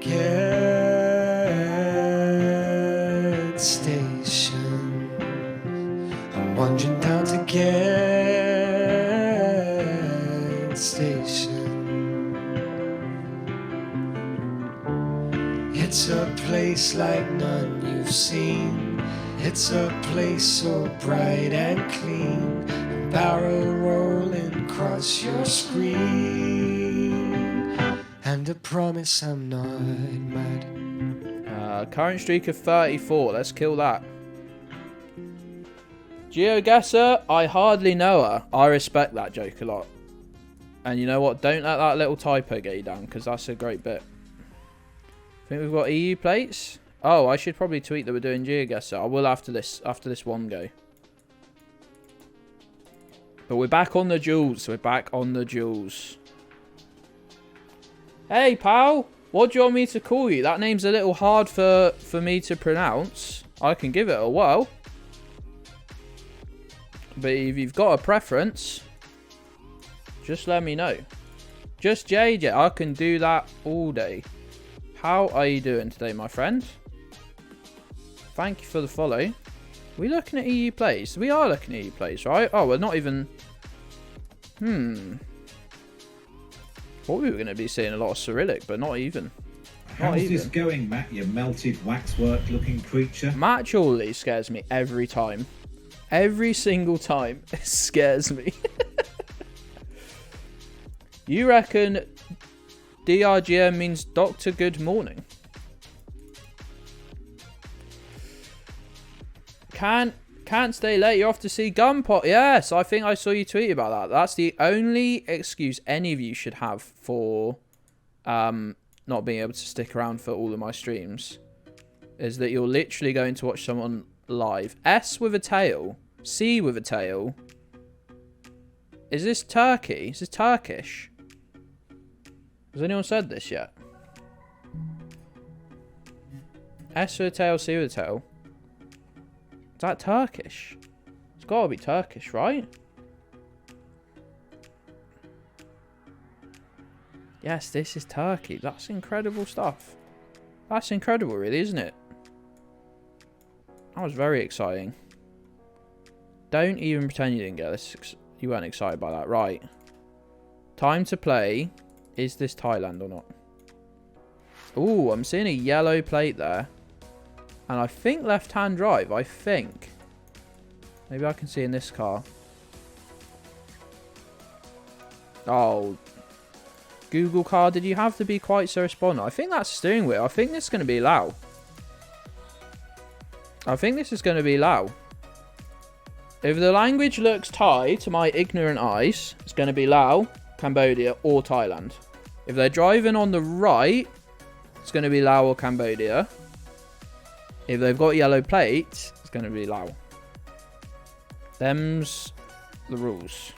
Gedds station. I'm wandering down to Gedds station. It's a place like none you've seen. It's a place so bright and clean. A barrel rolling across your screen. And a promise I'm not mad. Current streak of 34. Let's kill that. Geoguessr, I hardly know her. I respect that joke a lot. And you know what? Don't let that little typo get you down, because that's a great bit. I think we've got EU plates. Oh, I should probably tweet that we're doing Geoguessr. I will after this one go. But we're back on the jewels. We're back on the jewels. Hey, pal. What do you want me to call you? That name's a little hard for me to pronounce. I can give it a whirl. But if you've got a preference, just let me know. Just JJ. I can do that all day. How are you doing today, my friend? Thank you for the follow. We looking at EU plays? We are looking at EU plays, right? Oh, we're not even... Thought we were going to be seeing a lot of Cyrillic, but not even. How's this going, Matt, you melted waxwork-looking creature? Matt Chorley scares me every time. Every single time. It scares me. You reckon DRGM means Doctor Good Morning? Can't stay late. You're off to see Gunpot. Yes, I think I saw you tweet about that. That's the only excuse any of you should have for not being able to stick around for all of my streams. Is that you're literally going to watch someone live. S with a tail. C with a tail. Is this Turkey? Is this Turkish? Has anyone said this yet? S with a tail, C with a tail. Is that Turkish? It's got to be Turkish, right? Yes, this is Turkey. That's incredible stuff. That's incredible, really, isn't it? That was very exciting. Don't even pretend you didn't get this. You weren't excited by that. Right. Time to play. Is this Thailand or not? Ooh, I'm seeing a yellow plate there. And I think left-hand drive. I think. Maybe I can see in this car. Oh. Google car, did you have to be quite so respondent? I think that's steering wheel. I think this is going to be Lao. I think this is going to be Lao. If the language looks Thai to my ignorant eyes, it's going to be Lao, Cambodia, or Thailand. If they're driving on the right, it's going to be Lao or Cambodia. If they've got yellow plates, it's going to be Lao. Them's the rules.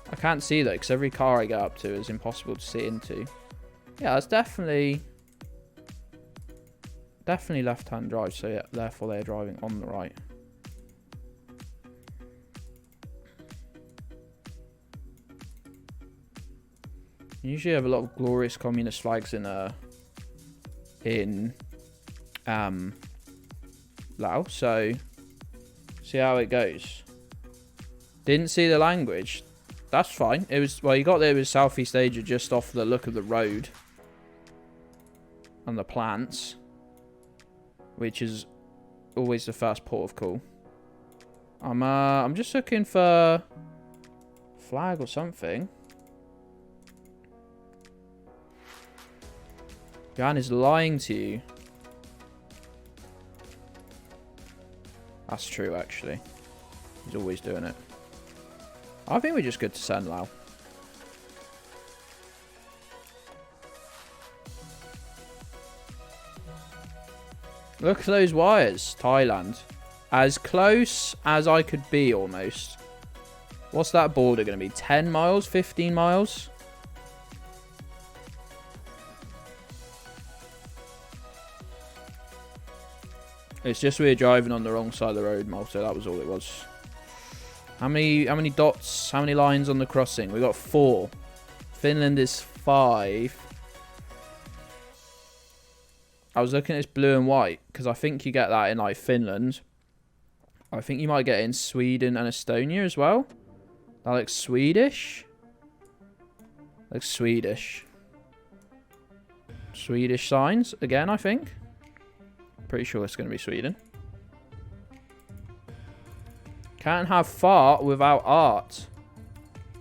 I can't see though, because every car I get up to is impossible to see into. Yeah, it's definitely left-hand drive, so yeah, therefore they're driving on the right. You usually have a lot of glorious communist flags in Laos, so see how it goes. Didn't see the language. That's fine. It was, well, you got there with Southeast Asia just off the look of the road and the plants, which is always the first port of call. I'm just looking for flag or something. Jan is lying to you. That's true, actually. He's always doing it. I think we're just good to send Lao. Look at those wires. Thailand. As close as I could be, almost. What's that border going to be? 10 miles? 15 miles? It's just we were driving on the wrong side of the road, Malta. That was all it was. How many dots? How many lines on the crossing? We got 4. Finland is 5. I was looking at this blue and white because I think you get that in like Finland. I think you might get it in Sweden and Estonia as well. That looks Swedish. Looks Swedish. Swedish signs again, I think. Pretty sure it's going to be Sweden. Can't have fart without art.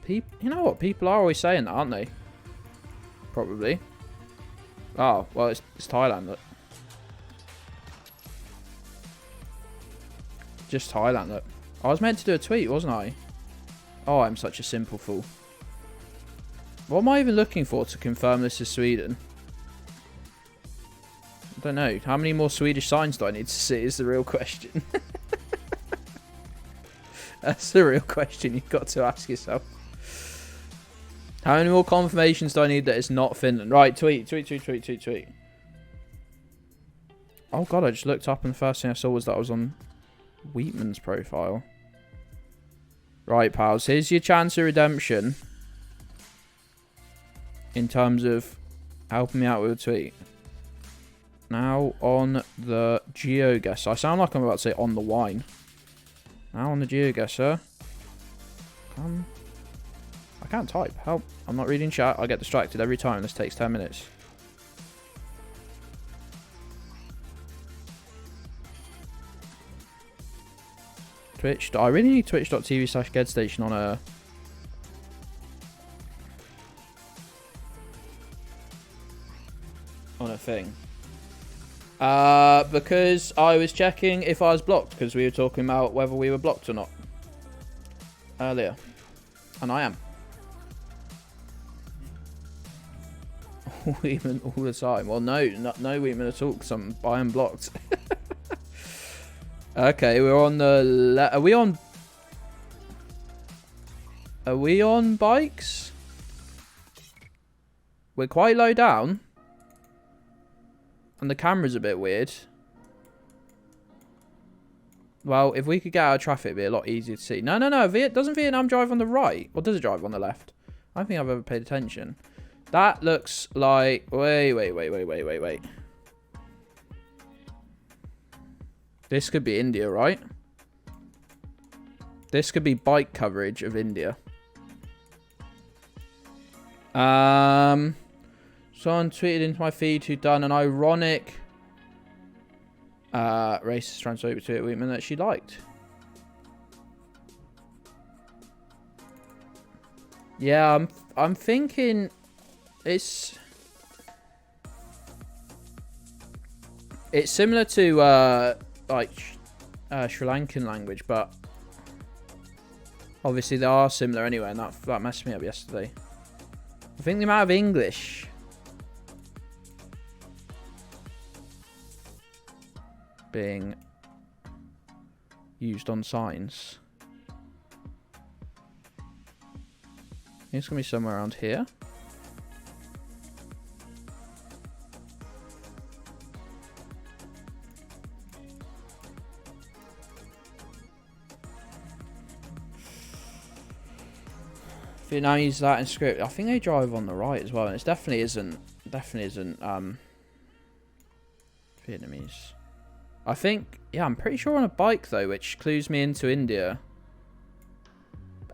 You know what? People are always saying that, aren't they? Probably. Oh, well, it's Thailand. Look. Just Thailand. Look. I was meant to do a tweet, wasn't I? Oh, I'm such a simple fool. What am I even looking for to confirm this is Sweden? I don't know. How many more Swedish signs do I need to see is the real question. That's the real question you've got to ask yourself. How many more confirmations do I need that it's not Finland? Right, tweet. Oh god, I just looked up and the first thing I saw was that I was on Wheatman's profile. Right, pals, here's your chance of redemption. In terms of helping me out with a tweet. Now on the Geoguessr. I sound like I'm about to say on the wine. Now on the Geoguessr. I can't type. Help. I'm not reading chat. I get distracted every time. This takes 10 minutes. Twitch. I really need twitch.tv/GedStation on a thing. Because I was checking if I was blocked, because we were talking about whether we were blocked or not earlier, and I am. Weeman all the time. Well, no Weeman at all, because I am blocked. Okay, we're on the. Are we on bikes? We're quite low down. And the camera's a bit weird. Well, if we could get out of traffic, it'd be a lot easier to see. No. Doesn't Vietnam drive on the right? Or does it drive on the left? I don't think I've ever paid attention. That looks like... Wait. This could be India, right? This could be bike coverage of India. Someone tweeted into my feed who'd done an ironic racist transphobic tweet at Wheatman that she liked. Yeah, I'm thinking it's similar to Sri Lankan language, but obviously they are similar anyway, and that messed me up yesterday. I think the amount of English being used on signs. It's going to be somewhere around here. Vietnam uses that in script. I think they drive on the right as well, and it definitely isn't Vietnamese. I think, yeah, I'm pretty sure on a bike though, which clues me into India.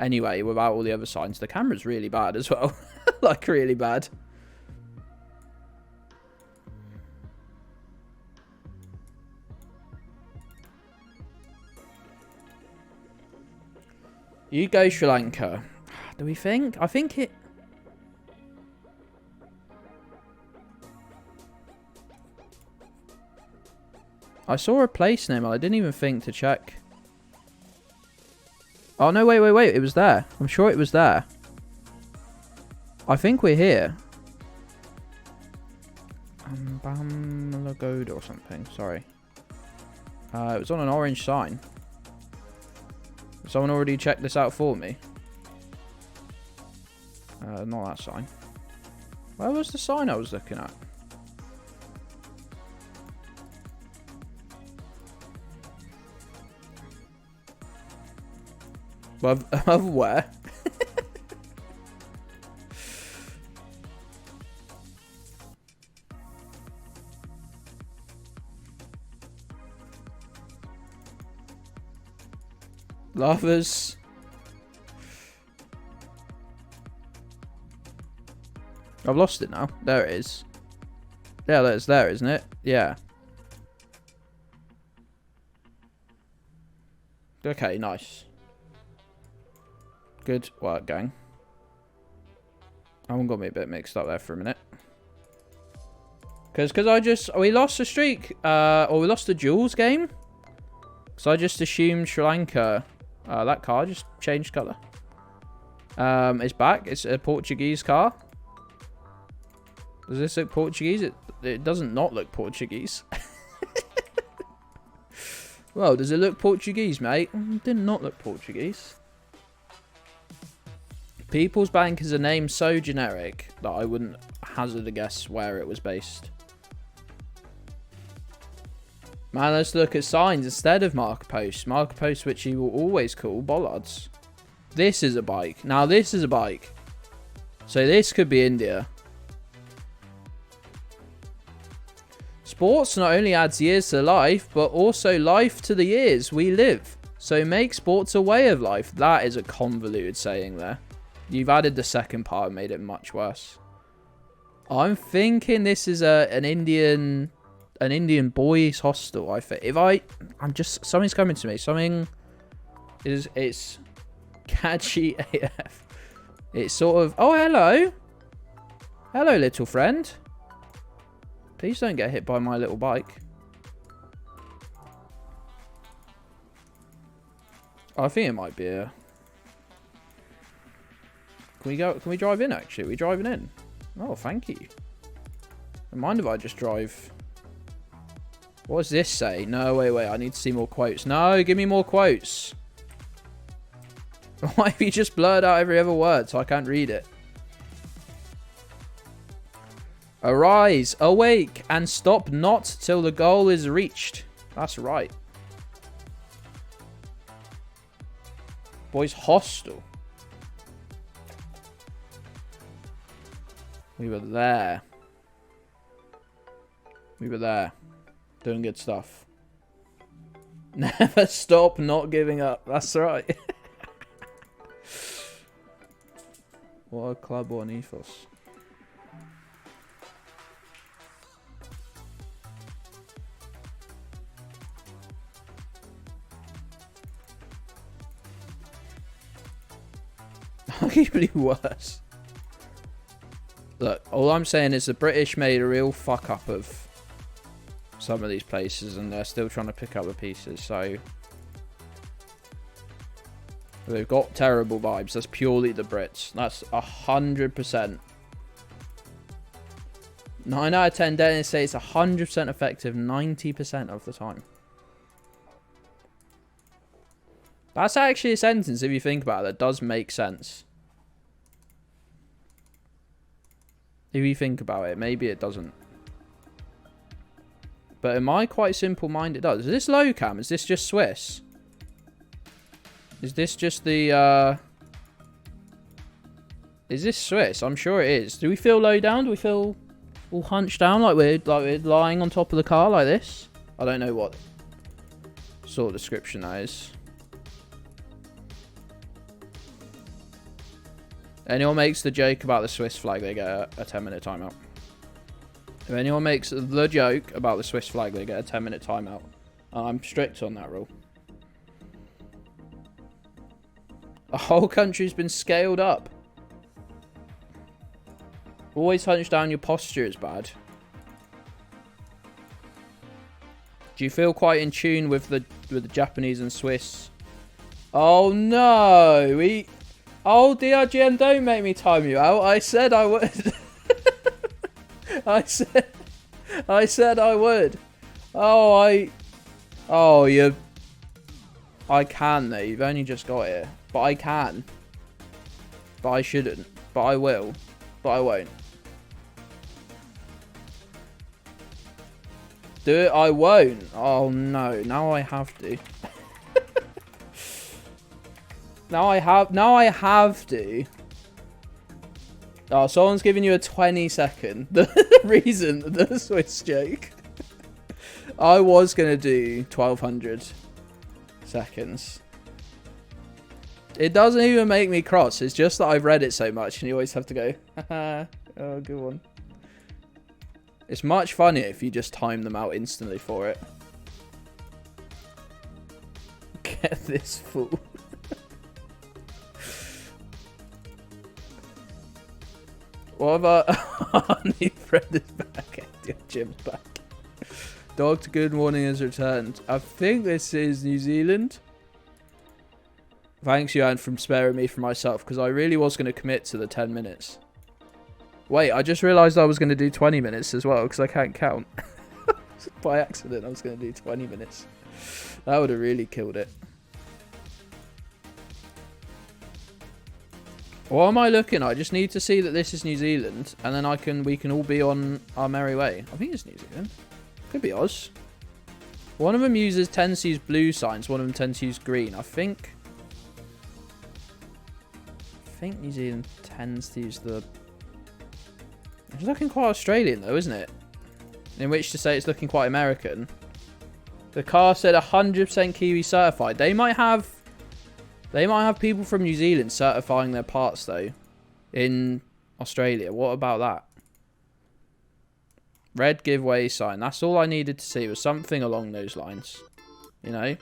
Anyway, without all the other signs, the camera's really bad as well. Like, really bad. You go Sri Lanka. Do we think? I think it... I saw a place name. I didn't even think to check. Oh, no, wait. It was there. I'm sure it was there. I think we're here. Bamlagoda or something. Sorry. It was on an orange sign. Someone already checked this out for me. Not that sign. Where was the sign I was looking at? Of where? Lovers. I've lost it now. There it is. Yeah, that's there, isn't it? Yeah. Okay, nice. Good work, gang. That one got me a bit mixed up there for a minute. Because we lost a streak, or we lost a duels game. So I just assumed Sri Lanka, that car just changed colour. It's back. It's a Portuguese car. Does this look Portuguese? It doesn't not look Portuguese. Well, does it look Portuguese, mate? It did not look Portuguese. People's Bank is a name so generic that I wouldn't hazard a guess where it was based. Man, let's look at signs instead of marker posts. Marker posts which you will always call bollards. This is a bike. Now this is a bike. So this could be India. Sports not only adds years to life, but also life to the years we live. So make sports a way of life. That is a convoluted saying there. You've added the second part and made it much worse. I'm thinking this is an Indian boys hostel. I think something's coming to me. It's catchy AF. It's sort of, oh hello, little friend. Please don't get hit by my little bike. I think it might be a... Can we drive in, actually? Are we driving in? Oh, thank you. Don't mind if I just drive... What does this say? No, wait. I need to see more quotes. No, give me more quotes. Why have you just blurred out every other word so I can't read it? Arise, awake, and stop not till the goal is reached. That's right. Boys hostel. We were there. Doing good stuff. Never stop not giving up. That's right. What a club or an ethos. Arguably worse. Look, all I'm saying is the British made a real fuck up of some of these places and they're still trying to pick up the pieces, so they've got terrible vibes. That's purely the Brits. That's 100%. 9 out of 10 dentists say it's 100% effective 90% of the time. That's actually a sentence, if you think about it, that does make sense. If you think about it, maybe it doesn't. But in my quite simple mind, it does. Is this low cam? Is this just Swiss? Is this just the, Is this Swiss? I'm sure it is. Do we feel low down? Do we feel all hunched down like we're lying on top of the car like this? I don't know what sort of description that is. Anyone makes the joke about the Swiss flag, they get a 10-minute timeout. If anyone makes the joke about the Swiss flag, they get a 10-minute timeout. I'm strict on that rule. The whole country's been scaled up. Always hunch down, your posture is bad. Do you feel quite in tune with the Japanese and Swiss? Oh no, Oh, DRGM, don't make me time you out. I said I would. I said I would. I can though. You've only just got here. But I can. But I shouldn't. But I will. But I won't. Do it? I won't. Oh no. Now I have to. Now I have to. Oh, someone's giving you a 20-second. The reason, the Swiss joke. I was going to do 1200 seconds. It doesn't even make me cross. It's just that I've read it so much and you always have to go, haha, oh, good one. It's much funnier if you just time them out instantly for it. Get this fool. What about Honey Fred is back? Jim's back. Dr. Good Morning has returned. I think this is New Zealand. Thanks, Johan, for sparing me for myself, because I really was going to commit to the 10 minutes. Wait, I just realised I was going to do 20 minutes as well, because I can't count. By accident, I was going to do 20 minutes. That would have really killed it. What am I looking at? I just need to see that this is New Zealand, and then we can all be on our merry way. I think it's New Zealand. Could be Oz. One of them tends to use blue signs. One of them tends to use green. I think New Zealand tends to use the... It's looking quite Australian though, isn't it? In which to say it's looking quite American. The car said 100% Kiwi certified. They might have people from New Zealand certifying their parts though in Australia. What about that? Red giveaway sign. That's all I needed to see, was something along those lines. You know?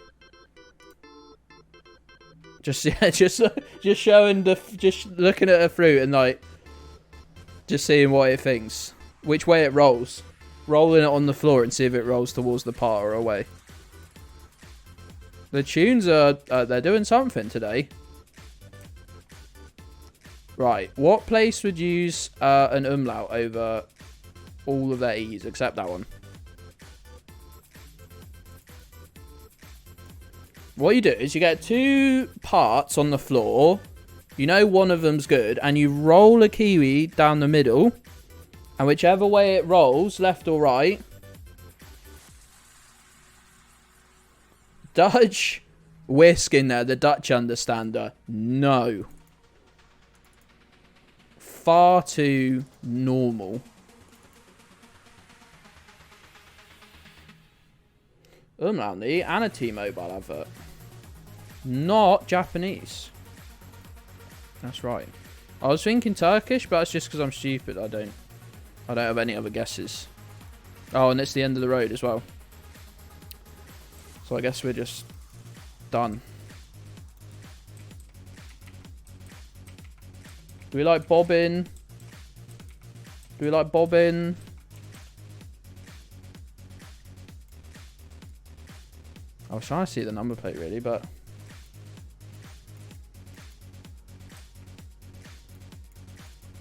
Just showing just looking at a fruit and like just seeing what it thinks. Which way it rolls. Rolling it on the floor and see if it rolls towards the part or away. The tunes are they're doing something today. Right, what place would use an umlaut over all of their E's except that one? What you do is you get 2 parts on the floor. You know one of them's good, and you roll a kiwi down the middle, and whichever way it rolls, left or right. Dutch whisk in there, the Dutch understander. No. Far too normal. Umlaut and a T-Mobile advert. Not Japanese. That's right. I was thinking Turkish, but it's just because I'm stupid. I don't have any other guesses. Oh, and it's the end of the road as well. So I guess we're just done. Do we like bobbin? Do we like bobbin? I was trying to see the number plate really, but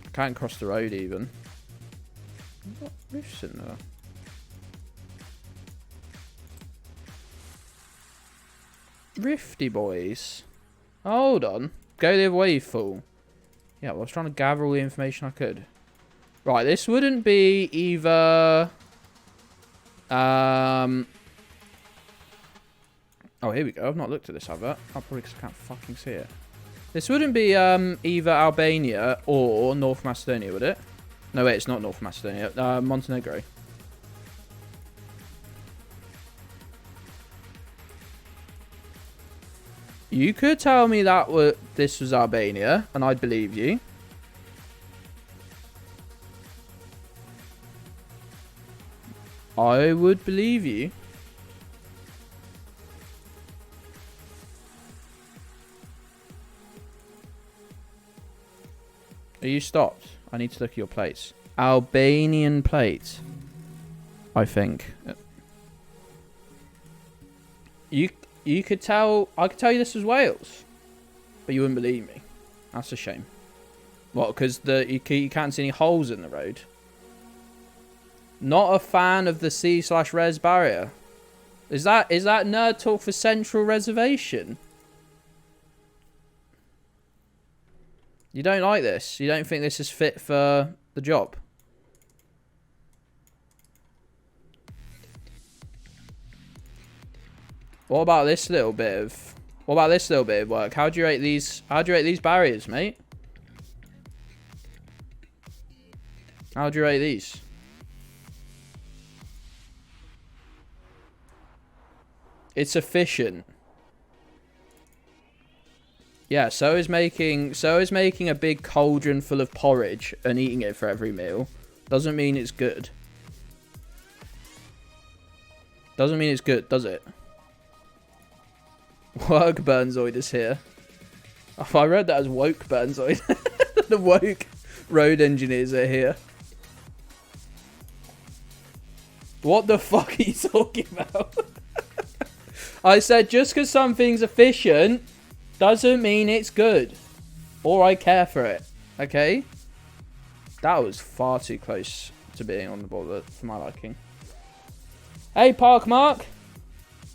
I can't cross the road even. What roof's in there? Rifty boys. Hold on. Go the other way, you fool. Yeah, well, I was trying to gather all the information I could. Right, this wouldn't be either... Oh, here we go. I've not looked at this advert. Probably because I can't fucking see it. This wouldn't be either Albania or North Macedonia, would it? No, wait, it's not North Macedonia. Montenegro. You could tell me that this was Albania, and I'd believe you. I would believe you. Are you stopped? I need to look at your plates. Albanian plate. I think. You could tell... I could tell you this was Wales. But you wouldn't believe me. That's a shame. What? Because you can't see any holes in the road? Not a fan of the C/Res barrier. Is that nerd talk for Central Reservation? You don't like this? You don't think this is fit for the job? What about this little bit of work? How do you rate these barriers, mate? How do you rate these? It's efficient. Yeah, so is making a big cauldron full of porridge and eating it for every meal. Doesn't mean it's good. Doesn't mean it's good, does it? Work Burnzoid is here. Oh, I read that as woke Burnzoid. The woke road engineers are here. What the fuck are you talking about? I said just because something's efficient doesn't mean it's good. Or I care for it. Okay? That was far too close to being on the ball for my liking. Hey, Park Mark.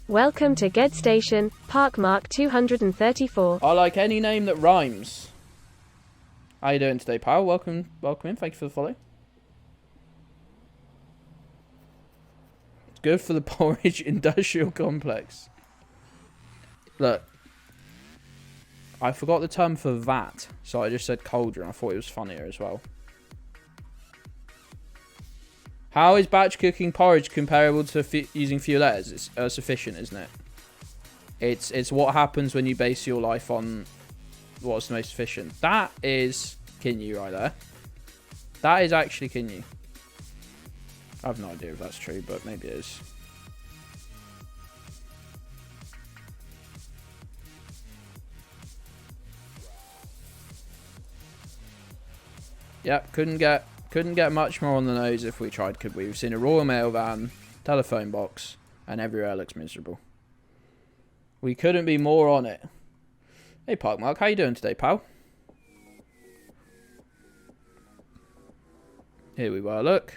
Welcome to Gedds Station, Park Mark 234. I like any name that rhymes. How you doing today, pal? Welcome in. Thank you for the follow. It's good for the porridge industrial complex. Look. I forgot the term for vat, so I just said cauldron. I thought it was funnier as well. How is batch cooking porridge comparable to using fuelettas? It's sufficient, isn't it? It's what happens when you base your life on what's the most efficient. That is Kinyu right there. That is actually Kinyu. I have no idea if that's true, but maybe it is. Yep, couldn't get much more on the nose if we tried, could we? We've seen a Royal Mail van, telephone box, and everywhere looks miserable. We couldn't be more on it. Hey, Park Mark, how you doing today, pal? Here we were, look.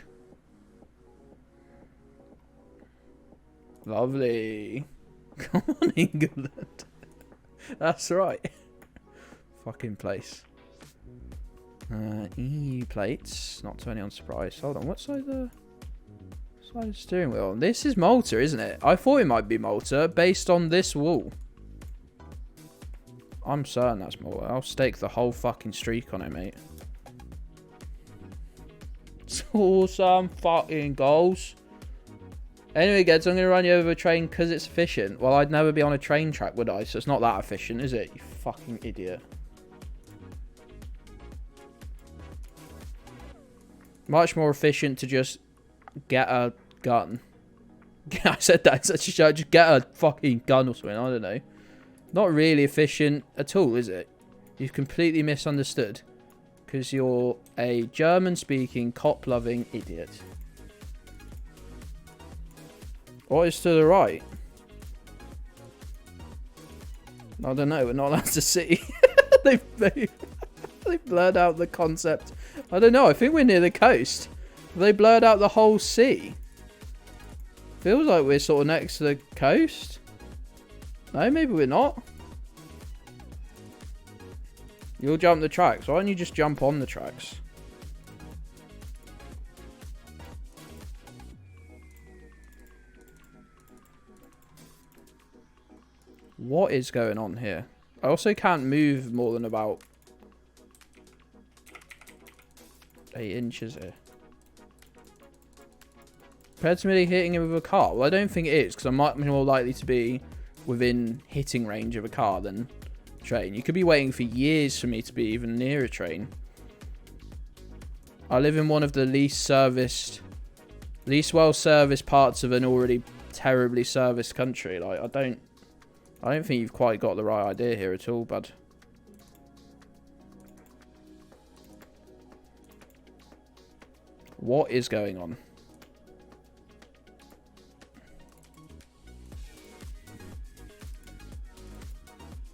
Lovely. Come on, England. That's right. Fucking place. EU plates, not to anyone's surprise. Hold on, what side of the steering wheel? This is Malta, isn't it? I thought it might be Malta based on this wall. I'm certain that's Malta. I'll stake the whole fucking streak on it, mate. Score some fucking goals. Anyway, Gedds, I'm going to run you over a train because it's efficient. Well, I'd never be on a train track, would I? So it's not that efficient, is it? You fucking idiot. Much more efficient to just get a gun. I said that. Just get a fucking gun or something. I don't know. Not really efficient at all, is it? You've completely misunderstood. Because you're a German-speaking, cop-loving idiot. What is to the right? I don't know. We're not allowed to see. They blurred out the concept. I don't know. I think we're near the coast. They blurred out the whole sea. Feels like we're sort of next to the coast. No, maybe we're not. You'll jump the tracks. Why don't you just jump on the tracks? What is going on here? I also can't move more than about 8 inches here. Compared to me hitting it with a car? Well, I don't think it is, because I'm much more likely to be within hitting range of a car than a train. You could be waiting for years for me to be even near a train. I live in one of the least well-serviced parts of an already terribly serviced country. Like, I don't think you've quite got the right idea here at all, bud. What is going on?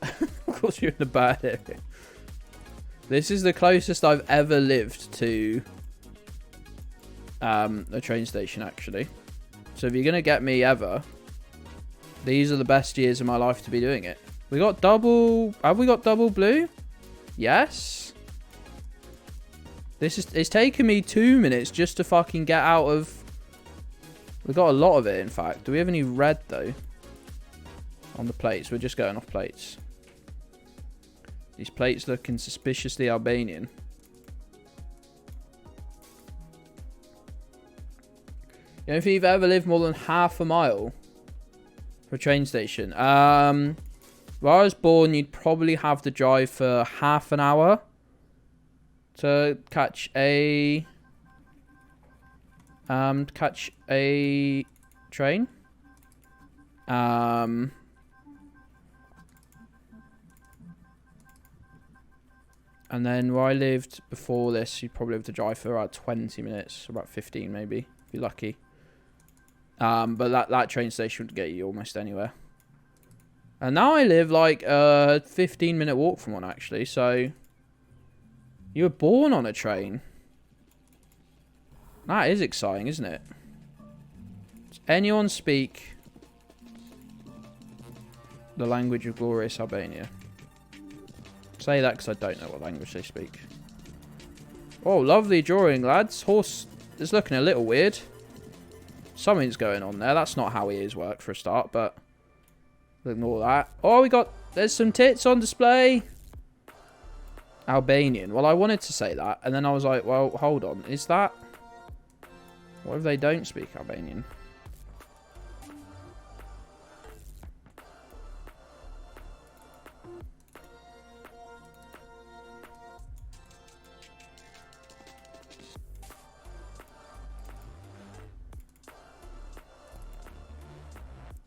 Of course you're in the bad area. This is the closest I've ever lived to a train station, actually. So if you're going to get me ever, these are the best years of my life to be doing it. We got double... Have we got double blue? Yes. It's taken me 2 minutes just to fucking get out of... We got a lot of it, in fact. Do we have any red, though? On the plates. We're just going off plates. These plates looking suspiciously Albanian. You know, if you've ever lived more than half a mile for a train station. Where I was born, you'd probably have to drive for half an hour to catch a train. And then where I lived before this, you'd probably have to drive for about 20 minutes, about 15 maybe, if you're lucky. But that train station would get you almost anywhere. And now I live like a 15-minute walk from one, actually. So you were born on a train. That is exciting, isn't it? Does anyone speak the language of glorious Albania? Say that because I don't know what language they speak. Oh, lovely drawing, lads. Horse is looking a little weird. Something's going on there. That's not how ears work for a start, but ignore that. Oh, there's some tits on display. Albanian. Well, I wanted to say that, and then I was like, well, hold on. Is that... What if they don't speak Albanian?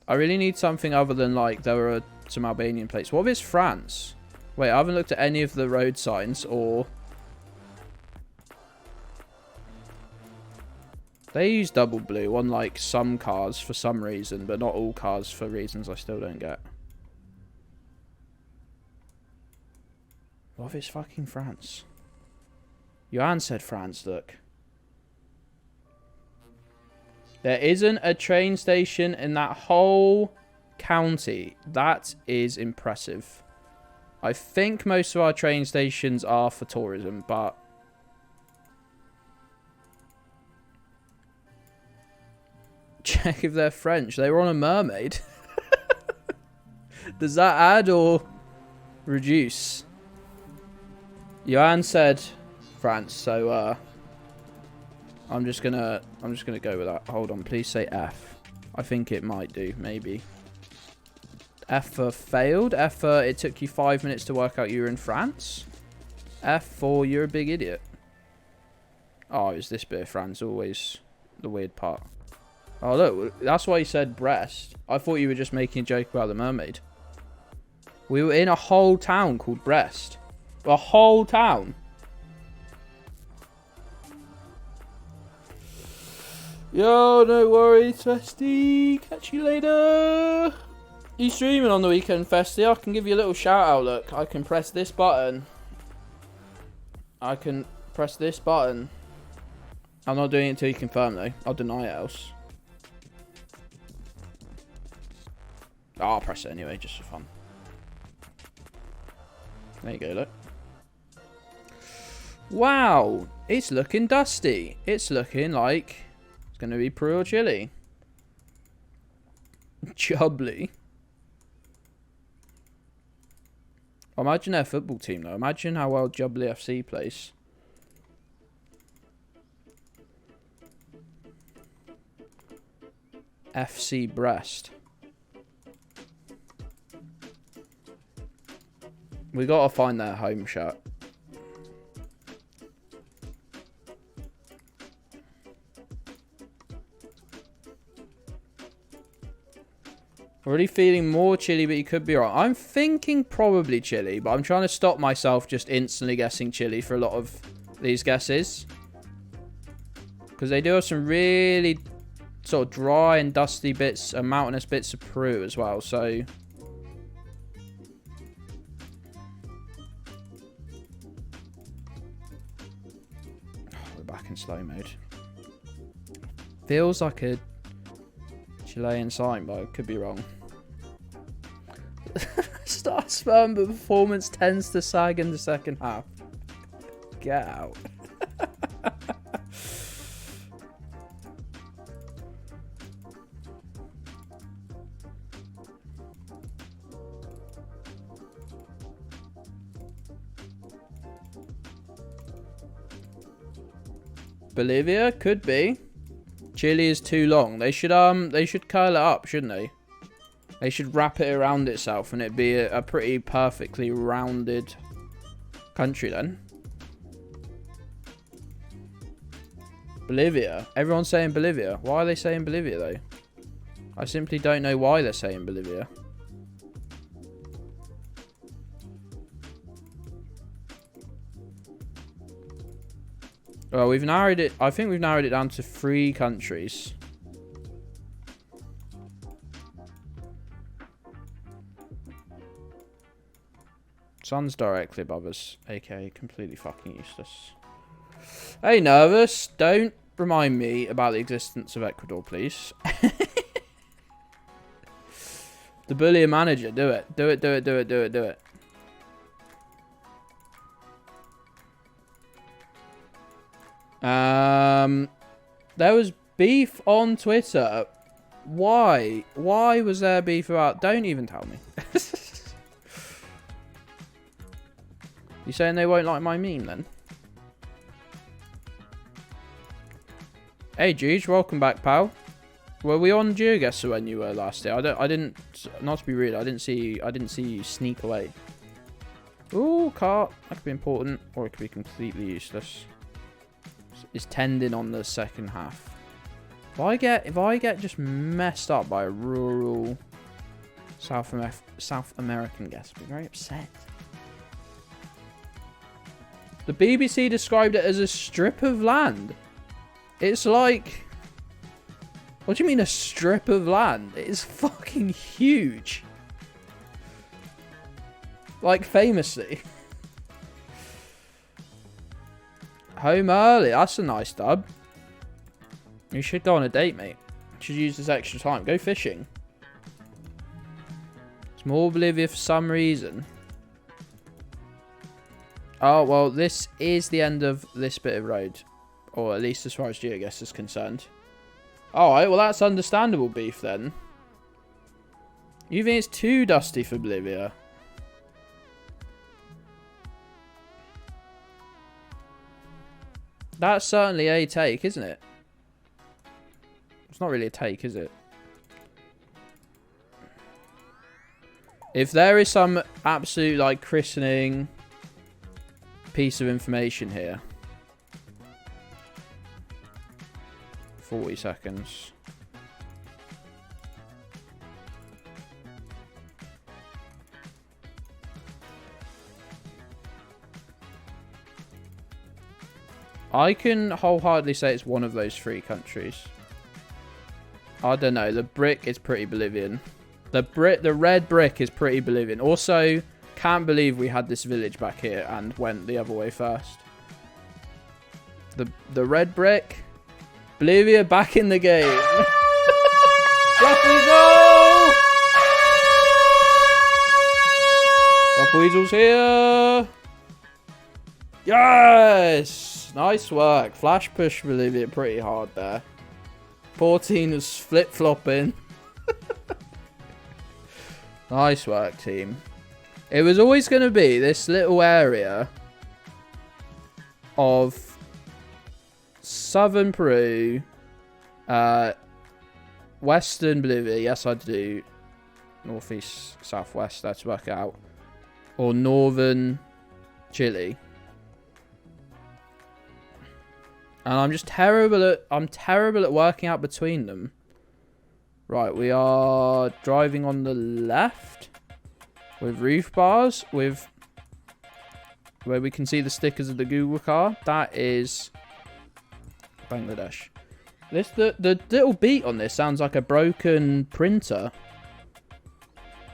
I really need something other than, like, there are some Albanian places. What if it's France? Wait, I haven't looked at any of the road signs, or... They use double blue on, like, some cars for some reason, but not all cars for reasons I still don't get. What if it's fucking France? Johan said France, look. There isn't a train station in that whole county. That is impressive. I think most of our train stations are for tourism, but... Check if they're French. They were on a mermaid. Does that add or reduce? Johan said France, so I'm just gonna go with that. Hold on, please say F. I think it might do, maybe. F for failed. F for it took you 5 minutes to work out you were in France. F for you're a big idiot. Oh, is this bit of France always the weird part? Oh, look, that's why you said Brest. I thought you were just making a joke about the mermaid. We were in a whole town called Brest. A whole town. Yo, no worries, Festy. Catch you later. You streaming on the weekend, Festy? I can give you a little shout out. Look, I can press this button. I can press this button. I'm not doing it until you confirm, though. I'll deny it else. Oh, I'll press it anyway, just for fun. There you go, look. Wow, it's looking dusty. It's looking like it's going to be Peru or Chile. Jubbly. Imagine their football team, though. Imagine how well Jubbly FC plays. FC Brest. We gotta find their home shirt. Already feeling more chilly, but you could be wrong. I'm thinking probably chilly, but I'm trying to stop myself just instantly guessing chilly for a lot of these guesses. Because they do have some really sort of dry and dusty bits and mountainous bits of Peru as well, so... in slow mode. Feels like a Chilean sign, but I could be wrong. Start sperm, but performance tends to sag in the second half. Get out. Bolivia could be. Chile is too long. They should curl it up, shouldn't they? They should wrap it around itself and it'd be a pretty perfectly rounded country then. Bolivia. Everyone's saying Bolivia. Why are they saying Bolivia though? I simply don't know why they're saying Bolivia. Well, we've narrowed it. I think we've narrowed it down to 3 countries. Sun's directly above us, aka completely fucking useless. Hey, nervous. Don't remind me about the existence of Ecuador, please. The bullier manager, do it. Do it, do it, do it, do it, do it. There was beef on Twitter. Why? Why was there beef about? Don't even tell me. You saying they won't like my meme then? Hey Juge, welcome back, pal. Were we on Geoguessr when you were last day? I didn't. Not to be rude, I didn't see you sneak away. Ooh, cart. That could be important, or it could be completely useless. It's tending on the second half. If I get just messed up by a rural South American guest, I'd be very upset. The BBC described it as a strip of land. It's like, what do you mean a strip of land? It is fucking huge. Like famously. Home early. That's a nice dub. You should go on a date, mate. You should use this extra time. Go fishing. Small Bolivia for some reason. Oh, well, this is the end of this bit of road. Or at least as far as Geoguessr is concerned. Alright, well, that's understandable beef then. You think it's too dusty for Bolivia? That's certainly a take, isn't it? It's not really a take, is it? If there is some absolute, like, christening piece of information here. 40 seconds. I can wholeheartedly say it's one of those 3 countries. I don't know. The brick is pretty Bolivian. The red brick is pretty Bolivian. Also, can't believe we had this village back here and went the other way first. The red brick. Bolivia back in the game. Let's go! Rock Weasel's here. Yes! Nice work. Flash push Bolivia pretty hard there. 14 was flip-flopping. Nice work, team. It was always going to be this little area of southern Peru, western Bolivia, yes I do, northeast, southwest, let's work it out, or northern Chile. And I'm just terrible at working out between them. Right, we are driving on the left with roof bars, with where we can see the stickers of the Google car. That is Bangladesh. The little beat on this sounds like a broken printer.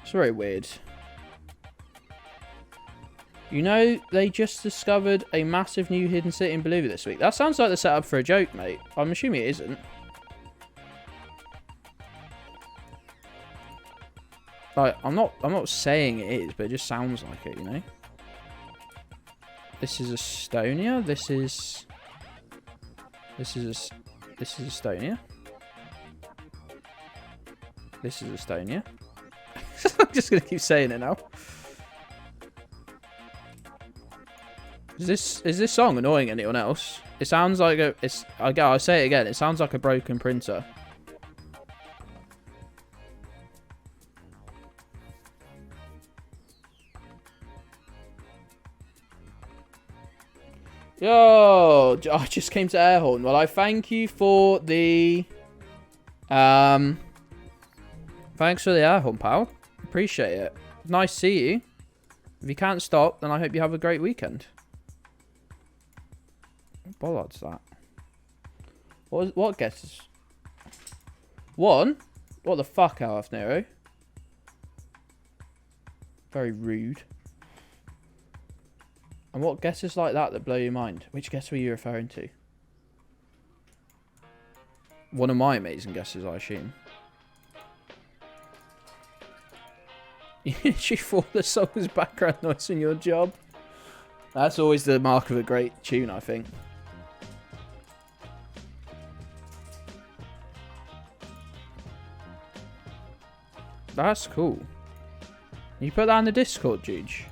It's very weird. You know, they just discovered a massive new hidden city in Bolivia this week. That sounds like the setup for a joke, mate. I'm assuming it isn't. Like, I'm not saying it is, but it just sounds like it, you know? This is Estonia. This is Estonia. This is Estonia. I'm just gonna keep saying it now. Is this song annoying anyone else? It sounds like I'll say it again. It sounds like a broken printer. Yo, I just came to air horn. Well, I thank you for the thanks for the air horn, pal. Appreciate it. Nice to see you. If you can't stop, then I hope you have a great weekend. What bollard's that? What guesses? One? What the fuck, Alf Nero? Very rude. And what guesses like that blow your mind? Which guess were you referring to? One of my amazing guesses, I assume. You literally thought the song was background noise in your job. That's always the mark of a great tune, I think. That's cool. You put that in the Discord, Juge?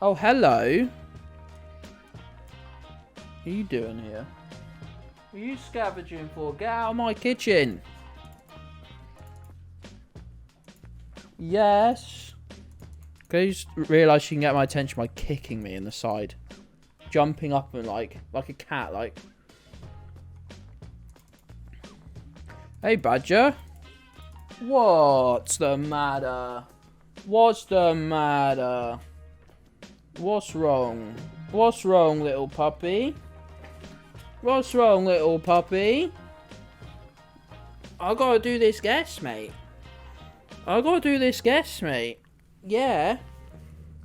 Oh, hello. What are you doing here? What are you scavenging for? Get out of my kitchen. Yes. Okay, you just realise she can get my attention by kicking me in the side. Jumping up and like a cat, like. Hey, Badger. What's the matter? What's the matter? What's wrong? What's wrong, little puppy? What's wrong, little puppy? I gotta do this guess, mate. I gotta do this guess, mate. Yeah.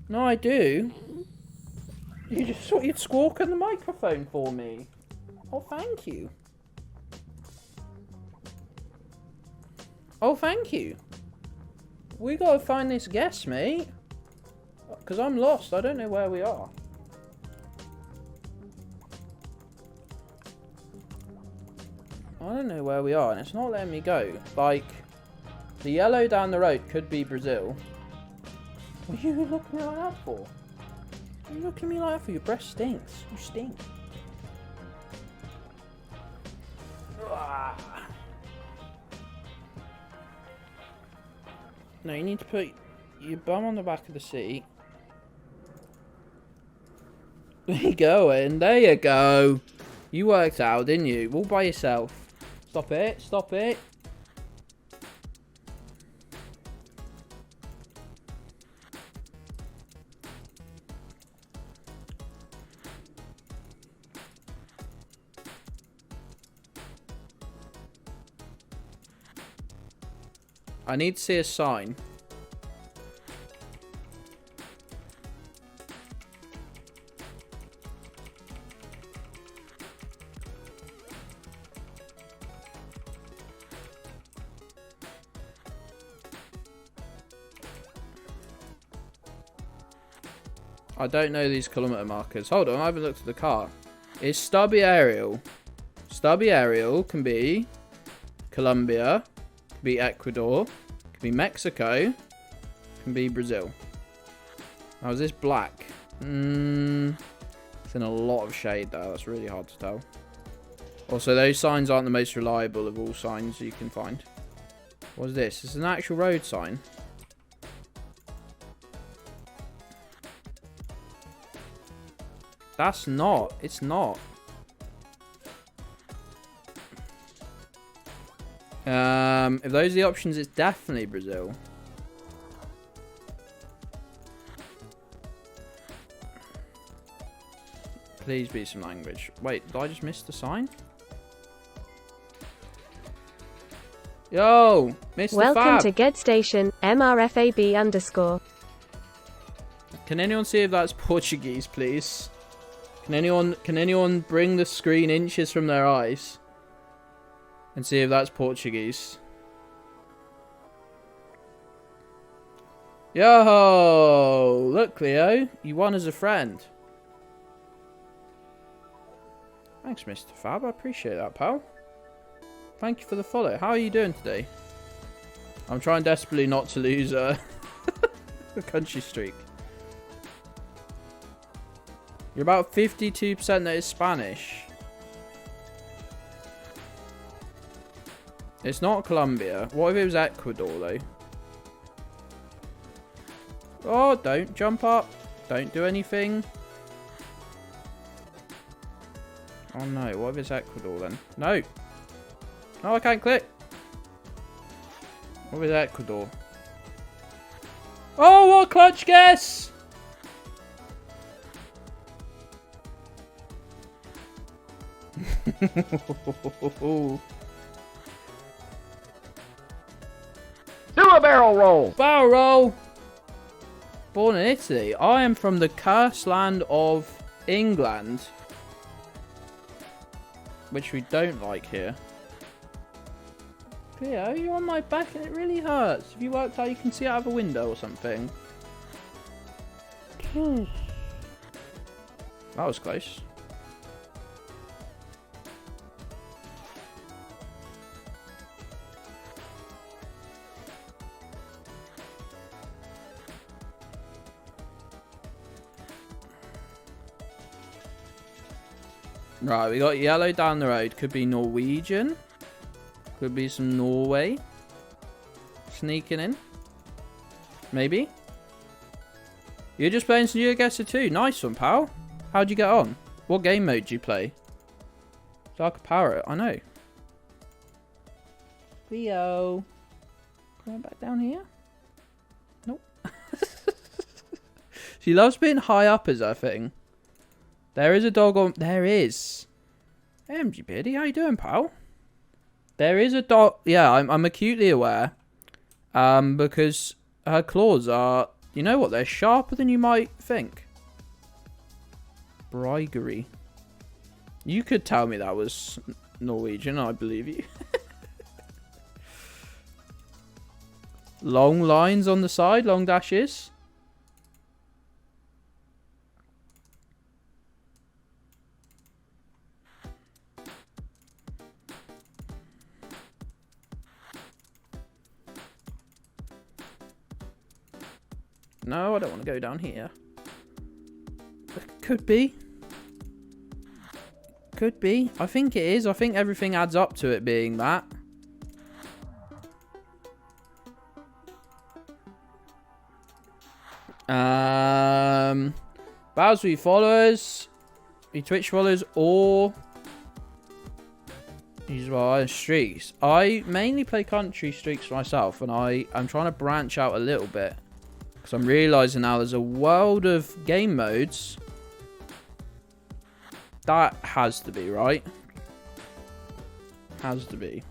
No, I do. You just thought you'd squawk on the microphone for me. Oh, thank you. Oh, thank you. We gotta find this guess, mate. Because I'm lost. I don't know where we are. I don't know where we are, and it's not letting me go. Like, the yellow down the road could be Brazil. What are you looking at me like that for? What are you looking at me like that for? Your breath stinks. You stink. No, you need to put your bum on the back of the seat. There you go, and there you go. You worked out, didn't you? All by yourself. Stop it. Stop it. I need to see a sign. I don't know these kilometer markers. Hold on, I haven't looked at the car. It's Stubby Aerial. Stubby Aerial can be Colombia, can be Ecuador, can be Mexico, can be Brazil. Now, is this black? It's in a lot of shade there. That's really hard to tell. Also, those signs aren't the most reliable of all signs you can find. What is this? It's an actual road sign. That's not. It's not. If those are the options, it's definitely Brazil. Please be some language. Wait, did I just miss the sign? Yo, Mr. Welcome Fab. to Gedds Station, MRFAB_. Can anyone see if that's Portuguese, please? Can anyone bring the screen inches from their eyes and see if that's Portuguese? Yo, look, Leo, you won as a friend. Thanks, Mr. Fab. I appreciate that, pal. Thank you for the follow. How are you doing today? I'm trying desperately not to lose a country streak. You're about 52% that is Spanish. It's not Colombia. What if it was Ecuador, though? Oh, don't jump up. Don't do anything. Oh no, what if it's Ecuador then? No! No, I can't click! What if it's Ecuador? Oh, what a clutch guess! Do a barrel roll. Barrel roll! Born in Italy. I am from the cursed land of England. Which we don't like here. Cleo, you're on my back and it really hurts. Have you worked out you can see out of a window or something? That was close. Right, we got yellow down the road. Could be Norwegian. Could be some Norway. Sneaking in. Maybe. You're just playing some Geoguessr too. Nice one, pal. How'd you get on? What game mode do you play? Dark Parrot, I know. Leo. Coming back down here? Nope. She loves being high up as her thing. There is a dog on... There is. Hey, MG Beardy, how you doing, pal? There is a dog... Yeah, I'm acutely aware. Because her claws are... You know what? They're sharper than you might think. Brigery. You could tell me that was Norwegian. I believe you. Long lines on the side. Long dashes. No, I don't want to go down here. Could be. Could be. I think it is. I think everything adds up to it being that. Bows with followers, your Twitch followers, or streaks. I mainly play country streaks for myself, and I'm trying to branch out a little bit. Because I'm realising now there's a world of game modes. That has to be, right? Has to be.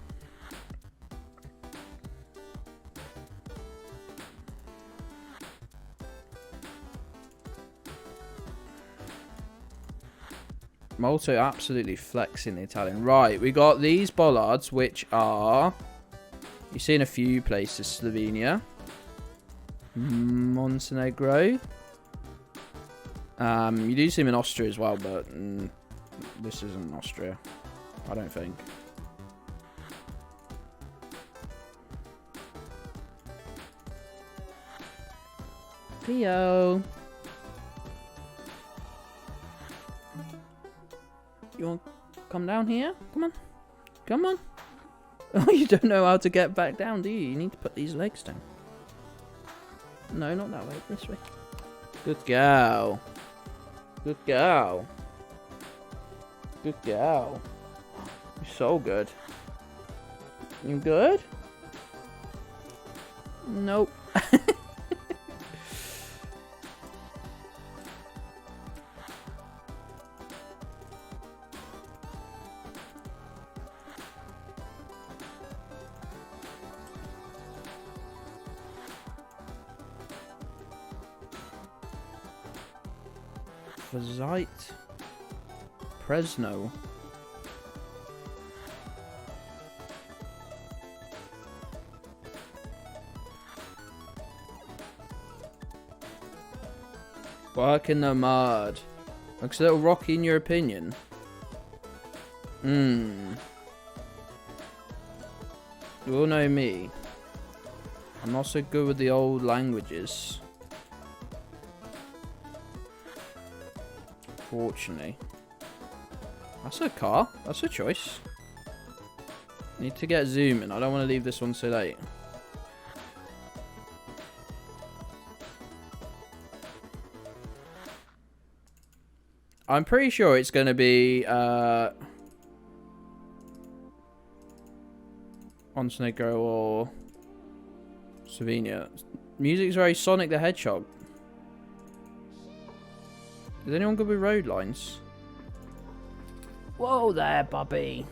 Molto absolutely flexing the Italian. Right, we got these bollards, which are... You've seen a few places. Slovenia. Montenegro. You do see them in Austria as well, but this isn't Austria, I don't think. Cleo. You want to come down here? Come on. Come on. Oh, you don't know how to get back down, do you? You need to put these legs down. No, not that way. This way. Good girl. Good girl. Good girl. You're so good. You good? Nope. Fazite. Presno. Work in the mud. Looks a little rocky in your opinion. You all know me. I'm not so good with the old languages. Fortunately. That's a car. That's a choice. Need to get zooming. I don't want to leave this one so late. I'm pretty sure it's going to be Montenegro or Slovenia. Music's very Sonic the Hedgehog. Is anyone good with road lines? Whoa there, Bobby.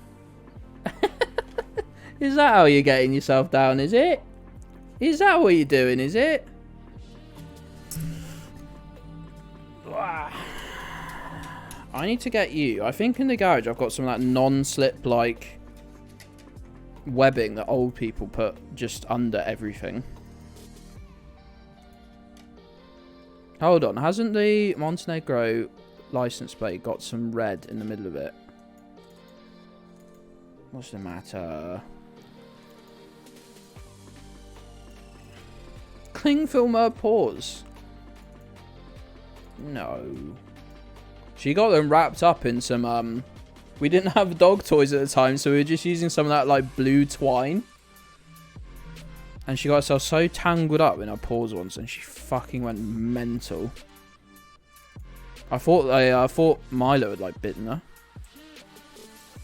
Is that how you're getting yourself down, is it? Is that what you're doing, is it? I need to get you. I think in the garage I've got some of that non-slip like webbing that old people put just under everything. Hold on, hasn't the Montenegro license plate got some red in the middle of it? What's the matter? Klingfilmer pause. No. She got them wrapped up in some, we didn't have dog toys at the time, so we were just using some of that, like, blue twine. And she got herself so tangled up in her paws once, and she fucking went mental. I thought Milo had, like, bitten her.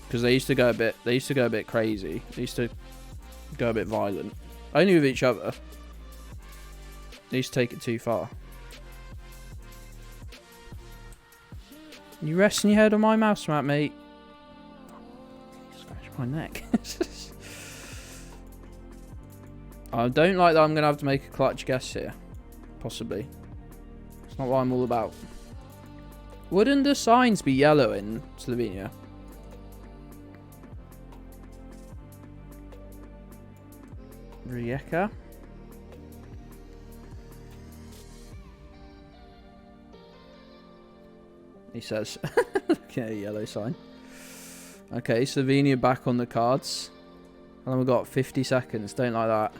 Because they used to go a bit crazy. They used to go a bit violent. Only with each other. They used to take it too far. You resting your head on my mouse mat, mate? Scratch my neck. I don't like that I'm going to have to make a clutch guess here. Possibly. It's not what I'm all about. Wouldn't the signs be yellow in Slovenia? Rijeka. He says. Okay, yellow sign. Okay, Slovenia back on the cards. And then we've got 50 seconds. Don't like that.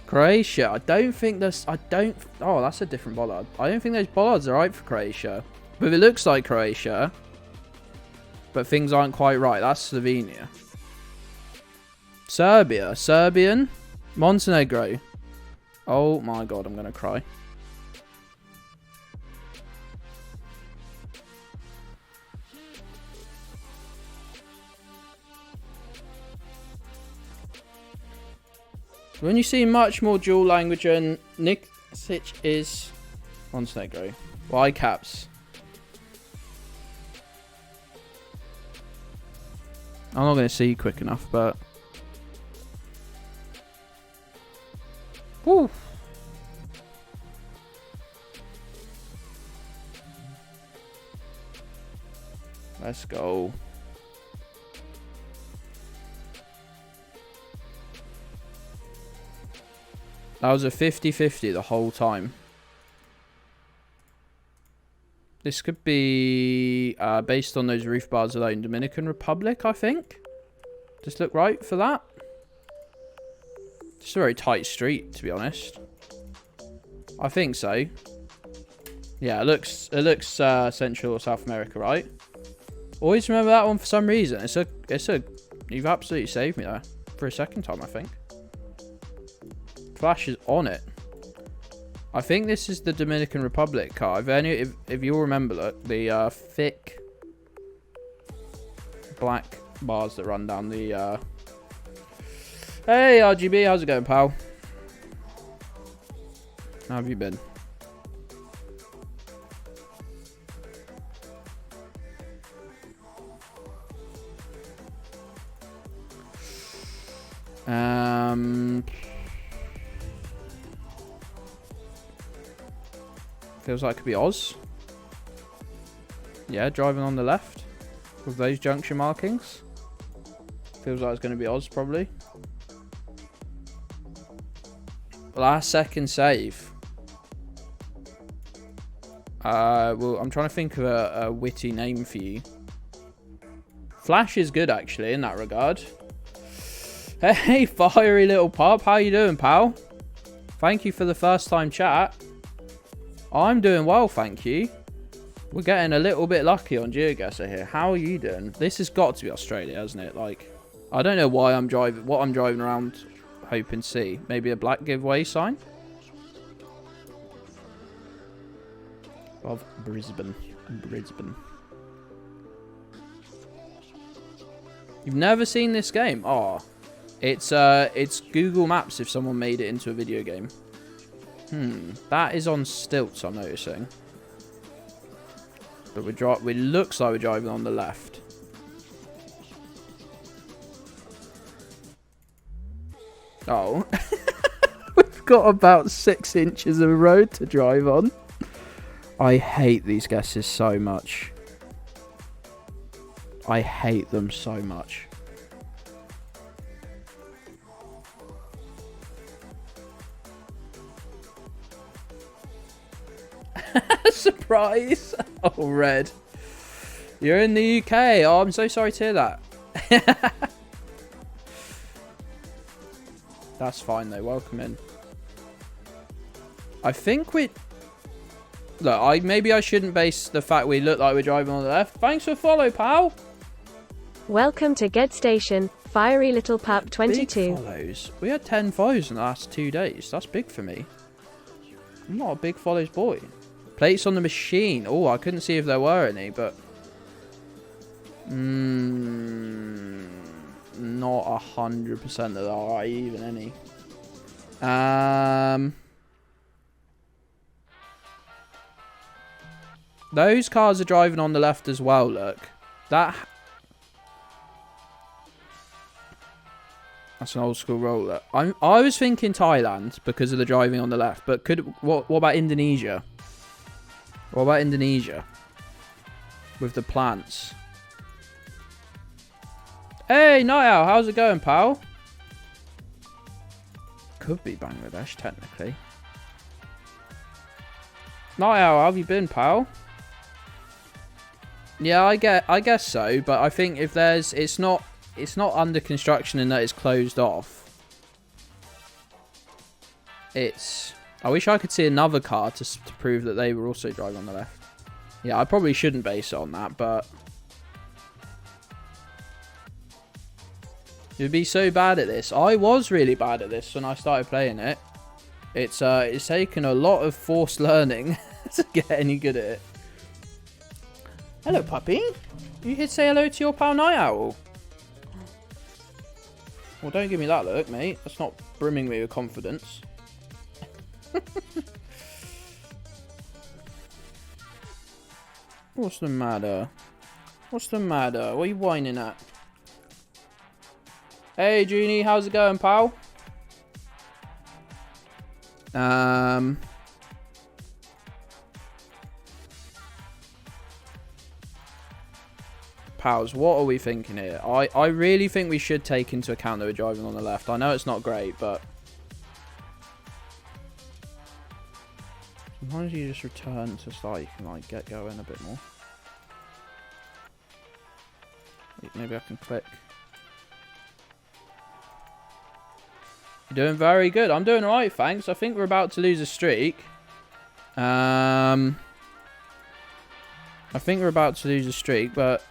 Croatia. I don't think this... Oh, that's a different bollard. I don't think those bollards are right for Croatia. But it looks like Croatia. But things aren't quite right. That's Slovenia. Serbia. Serbian. Montenegro. Oh my god, I'm going to cry. When you see much more dual language and Nikšić is Montenegro. Why caps? I'm not going to see quick enough, but... Woo! Let's go. That was a 50-50 the whole time. This could be based on those roof bars alone. Dominican Republic, I think. Does look right for that? Just a very tight street, to be honest. I think so. Yeah, it looks Central or South America, right? Always remember that one for some reason. It's a. You've absolutely saved me there for a second time, I think. Flash is on it. I think this is the Dominican Republic car. If you'll remember, look, the thick black bars that run down the. Hey RGB, how's it going, pal? How have you been? Feels like it could be Oz. Yeah, driving on the left with those junction markings. Feels like it's going to be Oz, probably. Last second save. Well, I'm trying to think of a witty name for you. Flash is good, actually, in that regard. Hey, fiery little pup. How you doing, pal? Thank you for the first time chat. I'm doing well, thank you. We're getting a little bit lucky on Geoguessr here. How are you doing? This has got to be Australia, hasn't it? Like, I don't know why I'm driving, what I'm driving around hoping to see. Maybe a black giveaway sign? of Brisbane. You've never seen this game? Oh, it's Google Maps if someone made it into a video game. That is on stilts, I'm noticing. But we looks like we're driving on the left. Oh. We've got about 6 inches of road to drive on. I hate these guesses so much. I hate them so much. Surprise! Oh, red. You're in the UK. Oh, I'm so sorry to hear that. That's fine though. Welcome in. I think we... Look, maybe I shouldn't base the fact we look like we're driving on the left. Thanks for follow, pal. Welcome to Gedds Station, Fiery Little Pup 22. Big follows. We had 10 follows in the last 2 days. That's big for me. I'm not a big follows boy. Plates on the machine. Oh, I couldn't see if there were any, but... not 100% that there are even any. Those cars are driving on the left as well, look. That's an old school roller. I was thinking Thailand because of the driving on the left, but what about Indonesia? What about Indonesia? With the plants. Hey, Night Owl, how's it going, pal? Could be Bangladesh, technically. Night Owl, how have you been, pal? Yeah, I guess so, but I think if it's not under construction and that it's closed off. I wish I could see another car to prove that they were also driving on the left. Yeah, I probably shouldn't base it on that, but you'd be so bad at this. I was really bad at this when I started playing it. It's taken a lot of forced learning to get any good at it. Hello, puppy. You here to say hello to your pal Night Owl? Well, don't give me that look, mate. That's not brimming me with confidence. What's the matter? What's the matter? What are you whining at? Hey, Junie, how's it going, pal? Pals, what are we thinking here? I really think we should take into account that we're driving on the left. I know it's not great, but sometimes you just return to start, you can like get going a bit more. Wait, maybe I can click. You're doing very good. I'm doing alright, thanks. I think we're about to lose a streak. I think we're about to lose a streak, but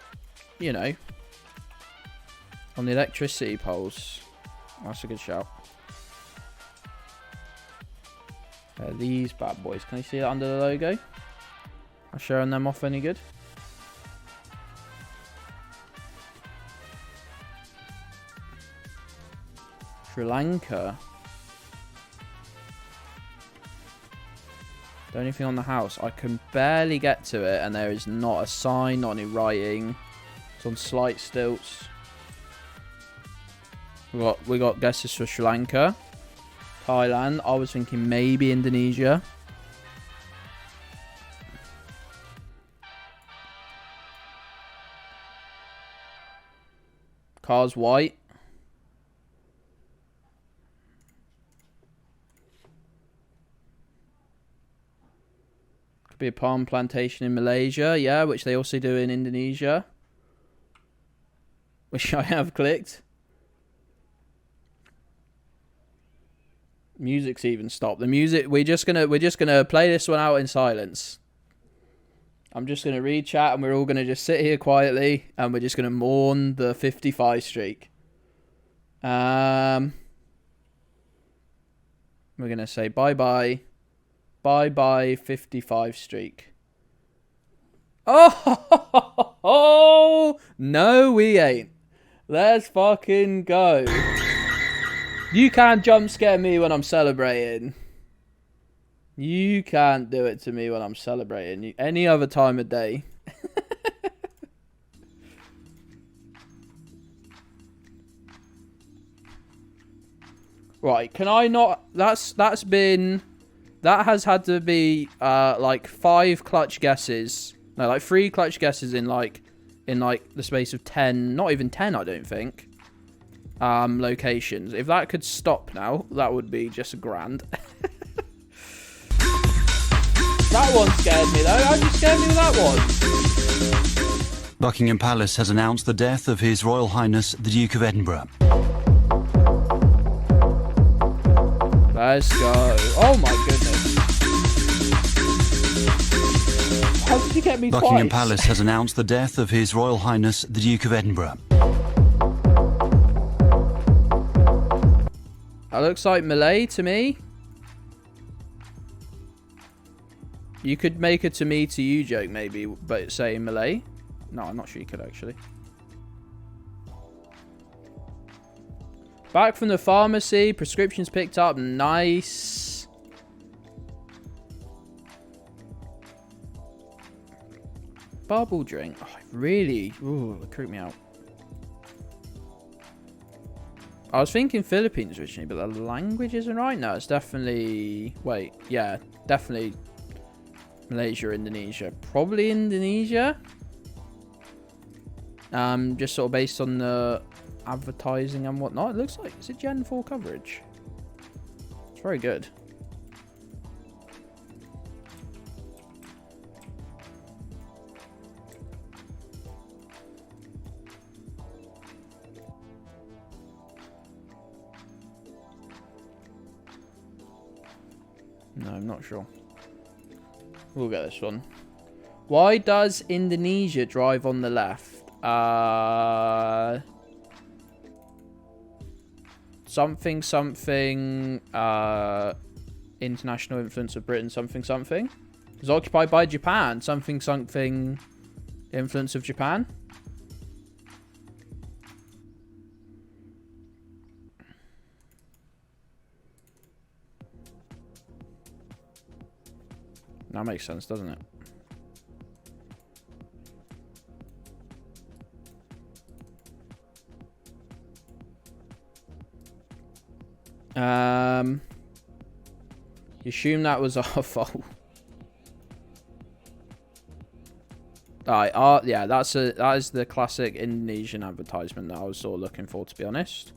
you know, on the electricity poles, that's a good shout. These bad boys, can you see that under the logo? Am I showing them off any good? Sri Lanka. The only thing on the house, I can barely get to it, and there is not a sign, not any writing. It's on slight stilts. We got guesses for Sri Lanka, Thailand. I was thinking maybe Indonesia. Car's white. Could be a palm plantation in Malaysia, yeah, which they also do in Indonesia. Which I have clicked. Music's even stopped. The music, we're just gonna play this one out in silence. I'm just gonna read chat and we're all gonna just sit here quietly and we're just gonna mourn the 55 streak. We're gonna say bye bye 55 streak. Oh, no, we ain't. Let's fucking go. You can't jump scare me when I'm celebrating. You can't do it to me when I'm celebrating. Any other time of day. Right, can I not... That has had to be, like, 5 clutch guesses. No, like, 3 clutch guesses in the space of 10... Not even 10, I don't think. Locations. If that could stop now, that would be just grand. That one scared me, though. How'd you scare me with that one? Buckingham Palace has announced the death of His Royal Highness the Duke of Edinburgh. Let's go. Oh my goodness. How did you get me Buckingham twice? Palace has announced the death of His Royal Highness the Duke of Edinburgh. That looks like Malay to me. You could make a to me to you joke maybe, but say Malay. No, I'm not sure you could actually. Back from the pharmacy. Prescriptions picked up. Nice. Bubble drink. Oh, really? Ooh, it creeped me out. I was thinking Philippines originally, but the language isn't right. No, it's definitely... Wait, yeah. Definitely Malaysia, Indonesia. Probably Indonesia. Just sort of based on the advertising and whatnot. It looks like it's a Gen 4 coverage. It's very good. No, I'm not sure. We'll get this one. Why does Indonesia drive on the left? Something, international influence of Britain, something. It's occupied by Japan, something, influence of Japan. That makes sense, doesn't it? You assume that was our fault. Alright, yeah, that is the classic Indonesian advertisement that I was sort of looking for, to be honest.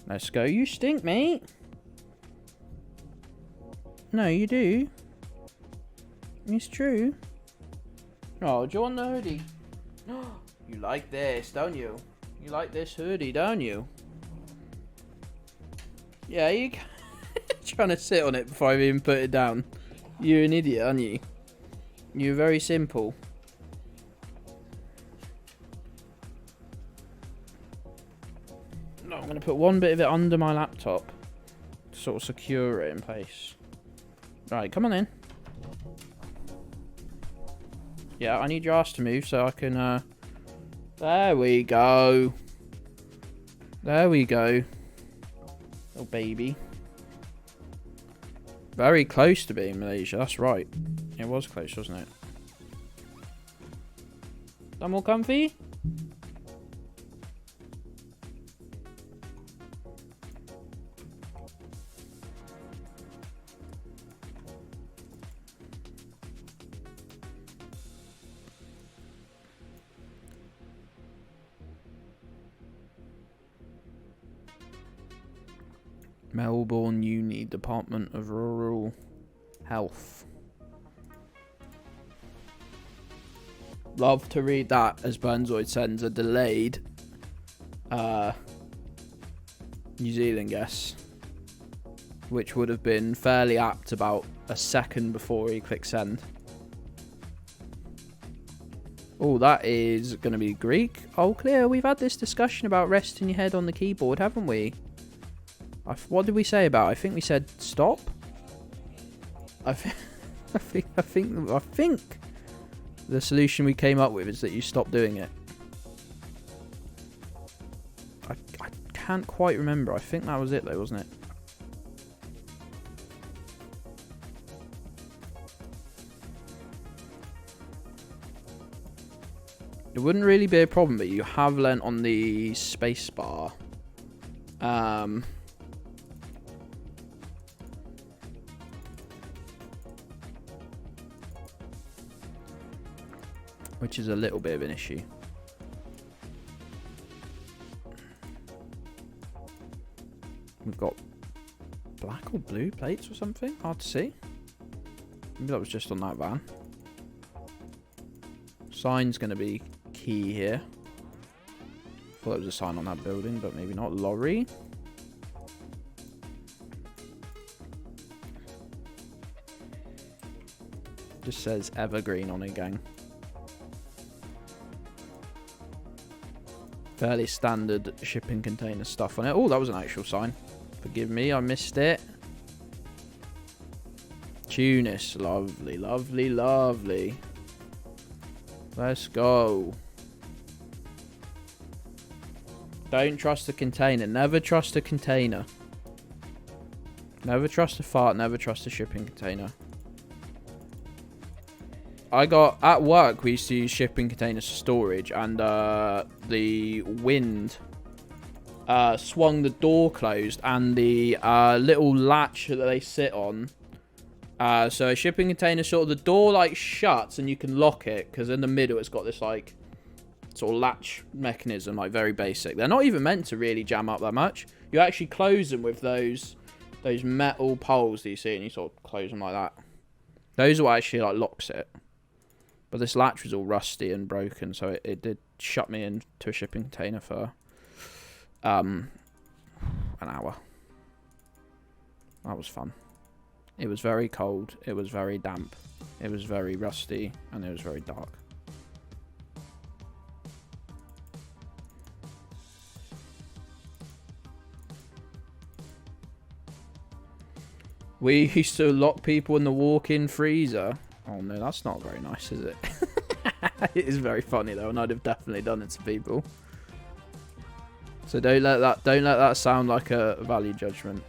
Let's go. You stink, mate. No, you do. It's true. Oh, do you want the hoodie? You like this, don't you? You like this hoodie, don't you? Yeah, you trying to sit on it before I even put it down. You're an idiot, aren't you? You're very simple. No, I'm going to put one bit of it under my laptop to sort of secure it in place. Right, come on in. Yeah, I need your ass to move so I can, There we go. There we go. Oh, baby. Very close to being Malaysia, that's right. It was close, wasn't it? That more comfy? Melbourne Uni, Department of Rural Health. Love to read that as Burnzoid sends a delayed New Zealand guess, which would have been fairly apt about a second before he clicked send. Oh, that is going to be Greek. Oh, clear. We've had this discussion about resting your head on the keyboard, haven't we? What did we say about it? I think we said stop. I think The solution we came up with is that you stop doing it. I can't quite remember. I think that was it though, wasn't it? It wouldn't really be a problem, but you have learnt on the space bar. Which is a little bit of an issue. We've got black or blue plates or something. Hard to see. Maybe that was just on that van. Sign's going to be key here. Thought there was a sign on that building, but maybe not. Lorry. Just says Evergreen on it, gang. Fairly standard shipping container stuff on it. Oh, that was an actual sign. Forgive me, I missed it. Tunis. Lovely, lovely, lovely. Let's go. Don't trust the container. Never trust a container. Never trust a fart. Never trust a shipping container. At work, we used to use shipping containers for storage, and the wind swung the door closed, and the little latch that they sit on. So a shipping container, sort of the door like shuts, and you can lock it, because in the middle it's got this like sort of latch mechanism, like very basic. They're not even meant to really jam up that much. You actually close them with those metal poles that you see, and you sort of close them like that. Those are what actually like locks it. But this latch was all rusty and broken, so it did shut me into a shipping container for an hour. That was fun. It was very cold, it was very damp, it was very rusty, and it was very dark. We used to lock people in the walk-in freezer. Oh no, that's not very nice, is it? It is very funny though, and I'd have definitely done it to people. So don't let that sound like a value judgment.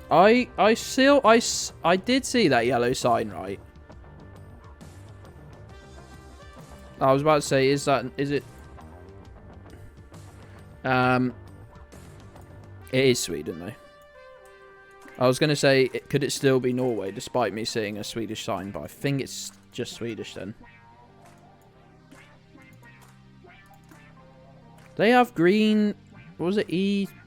I did see that yellow sign, right? I was about to say, is it? It is Sweden though. I was going to say, could it still be Norway, despite me seeing a Swedish sign, but I think it's just Swedish then. They have green, what was it, E45,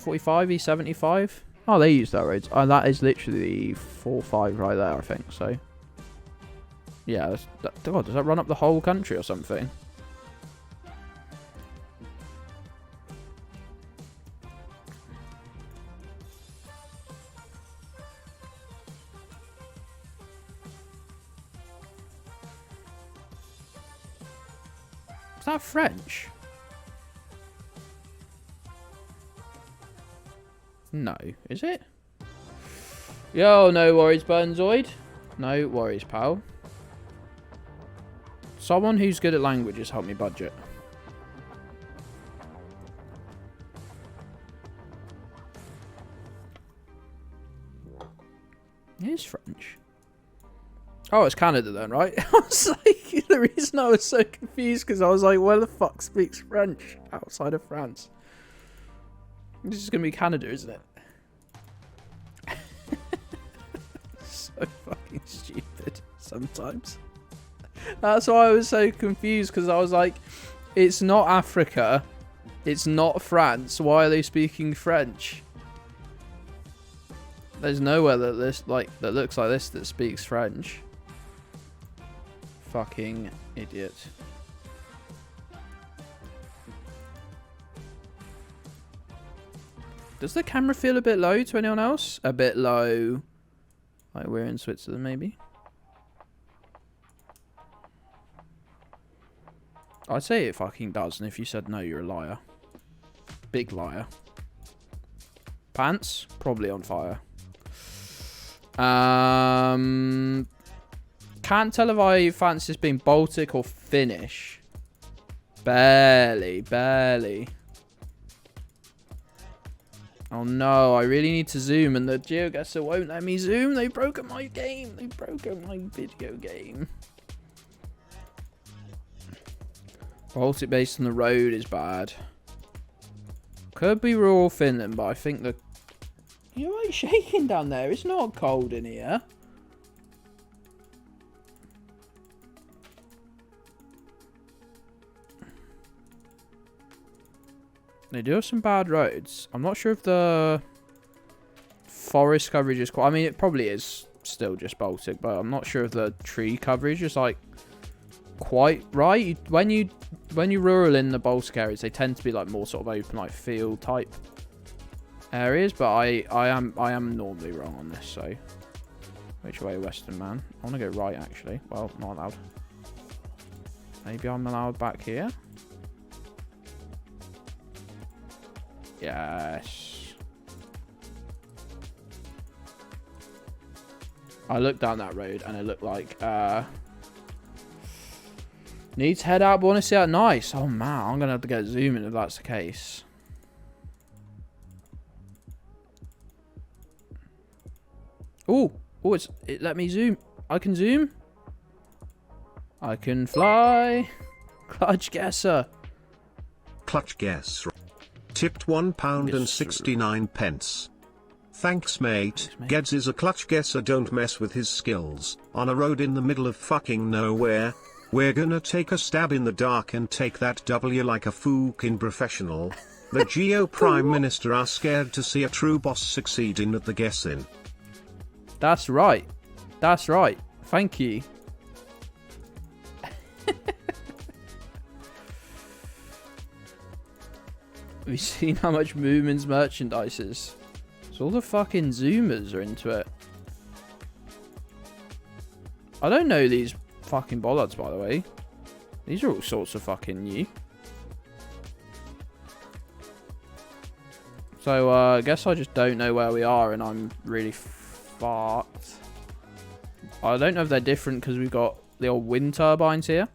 E75? Oh, they use that roads. Oh, that is literally the 4-5 right there, I think, so. Yeah, God, does that run up the whole country or something? Is that French? No, is it? Yo, no worries, Burnzoid. No worries, pal. Someone who's good at languages help me budget. It is French. Oh, it's Canada then, right? I was like, the reason I was so confused because I was like, where the fuck speaks French outside of France? This is going to be Canada, isn't it? So fucking stupid sometimes. That's why I was so confused, because I was like, it's not Africa. It's not France. Why are they speaking French? There's nowhere that looks like this that speaks French. Fucking idiot. Does the camera feel a bit low to anyone else? A bit low. Like we're in Switzerland, maybe. I'd say it fucking does, and if you said no, you're a liar. Big liar. Pants? Probably on fire. Can't tell if I fancy this being Baltic or Finnish. Barely. Oh no, I really need to zoom and the GeoGuessr won't let me zoom. They've broken my game. They've broken my video game. Baltic based on the road is bad. Could be rural Finland, but I think the... You're like shaking down there. It's not cold in here. They do have some bad roads. I'm not sure if the forest coverage is quite... I mean, it probably is still just Baltic, but I'm not sure if the tree coverage is like quite right. When you rural in the Baltic areas, they tend to be like more sort of open, like field type areas. But I am normally wrong on this. So which way, Western man? I want to go right actually. Well, not allowed. Maybe I'm allowed back here. Yes. I looked down that road and it looked like need to head out, but want to see how nice. Oh man, I'm gonna have to get zoom in if that's the case. Oh, it let me zoom. I can zoom. I can fly. Clutch guesser. Clutch Geoguessr. Tipped £1.69. Thanks, mate. Gedds is a clutch guesser, don't mess with his skills. On a road in the middle of fucking nowhere. We're gonna take a stab in the dark and take that W like a fucking professional. The Geo Prime Minister are scared to see a true boss succeeding at the guessing. That's right. That's right. Thank you. Have you seen how much Moomin's merchandise is? So all the fucking Zoomers are into it. I don't know these fucking bollards, by the way. These are all sorts of fucking new. So, I guess I just don't know where we are and I'm really fucked. I don't know if they're different because we've got the old wind turbines here.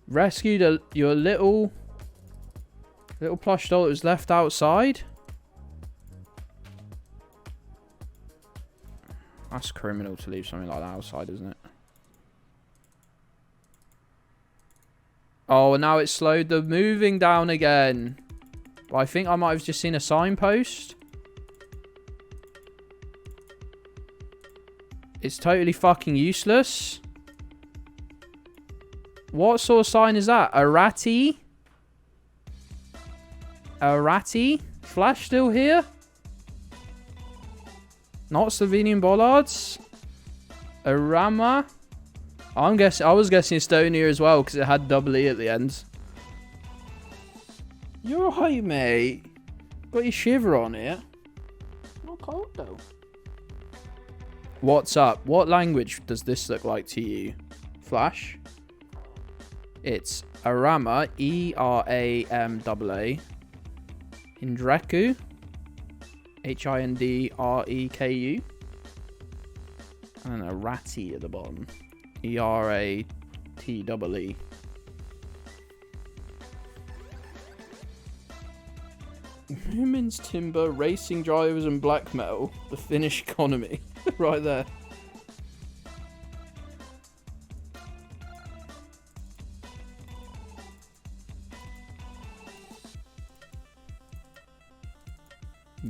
Rescued your little plush doll that was left outside. That's criminal to leave something like that outside, isn't it? Oh, now it's slowed the moving down again. But I think I might have just seen a signpost. It's totally fucking useless. What sort of sign is that? Arati? Arati? Flash still here? Not Slovenian bollards? Arama? I was guessing Estonia as well because it had double E at the end. You're right, mate. Got your shiver on here. Not cold though. What's up? What language does this look like to you? Flash? It's Arama, E-R-A-M-A-A. Hindreku, H-I-N-D-R-E-K-U. And a Ratty at the bottom, E-R-A-T-E-E. Humans, timber, racing drivers, and black metal. The Finnish economy. Right there.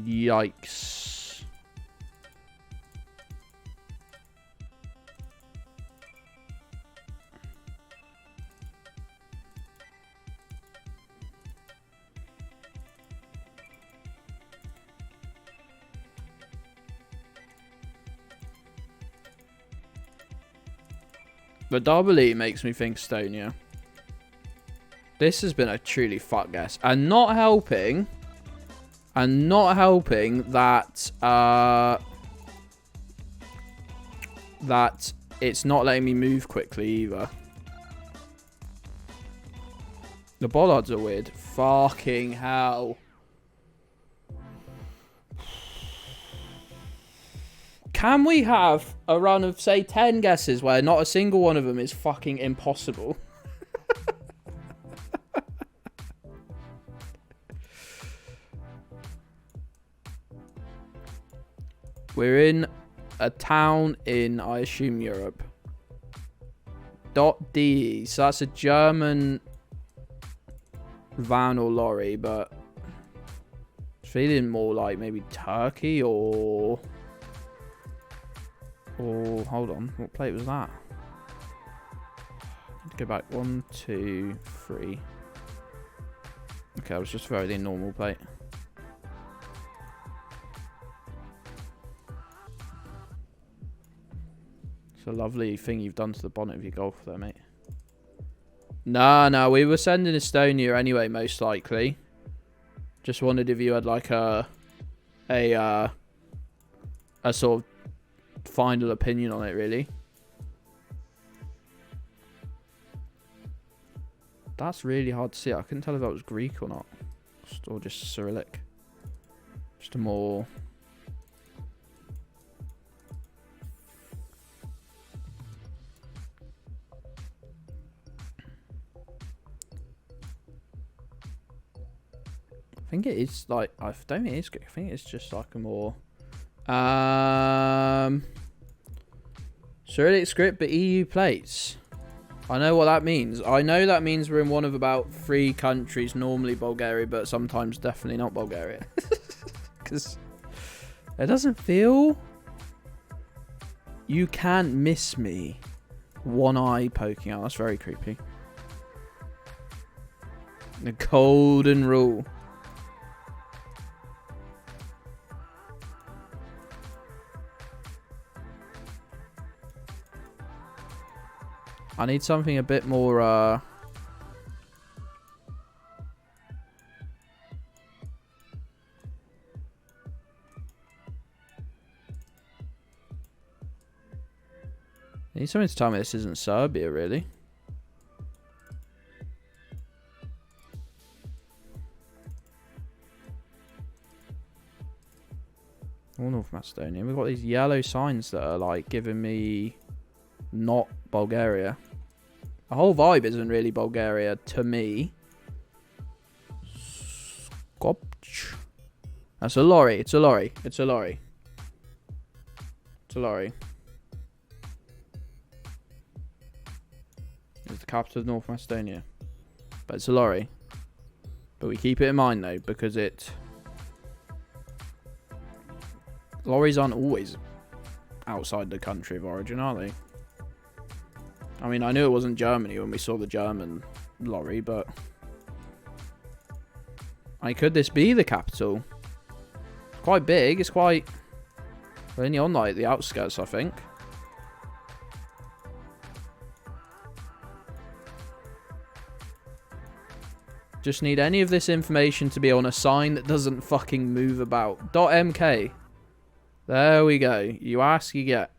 Yikes. The double E makes me think Estonia. This has been a truly fuck guess. And not helping that that it's not letting me move quickly either. The bollards are weird. Fucking hell. Can we have a run of, say, 10 guesses where not a single one of them is fucking impossible? We're in a town in, I assume, Europe. .de. So that's a German van or lorry, but it's feeling more like maybe Turkey or hold on, what plate was that? Go back 1, 2, 3. Okay, I was just very the normal plate. It's a lovely thing you've done to the bonnet of your Golf there, mate. No, we were sending Estonia anyway, most likely. Just wondered if you had like a sort of final opinion on it, really. That's really hard to see. I couldn't tell if that was Greek or not, or just Cyrillic. Just a more. I think it is like, I don't think it is Greek. I think it's just like a more Cyrillic script, but EU plates. I know what that means. I know that means we're in one of about 3 countries, normally Bulgaria, but sometimes definitely not Bulgaria. Because it doesn't feel. You can't miss me. One eye poking out. That's very creepy. The golden rule. I need something a bit more, I need something to tell me this isn't Serbia, really. Or North Macedonia. We've got these yellow signs that are, like, giving me not Bulgaria. The whole vibe isn't really Bulgaria to me. Skopje. That's a lorry. It's a lorry. It's a lorry. It's a lorry. It's the capital of North Macedonia. But it's a lorry. But we keep it in mind, though, because lorries aren't always outside the country of origin, are they? I mean, I knew it wasn't Germany when we saw the German lorry, but could this be the capital? It's quite big. It's quite. We're only on like the outskirts, I think. Just need any of this information to be on a sign that doesn't fucking move about. .mk. There we go. You ask, you get.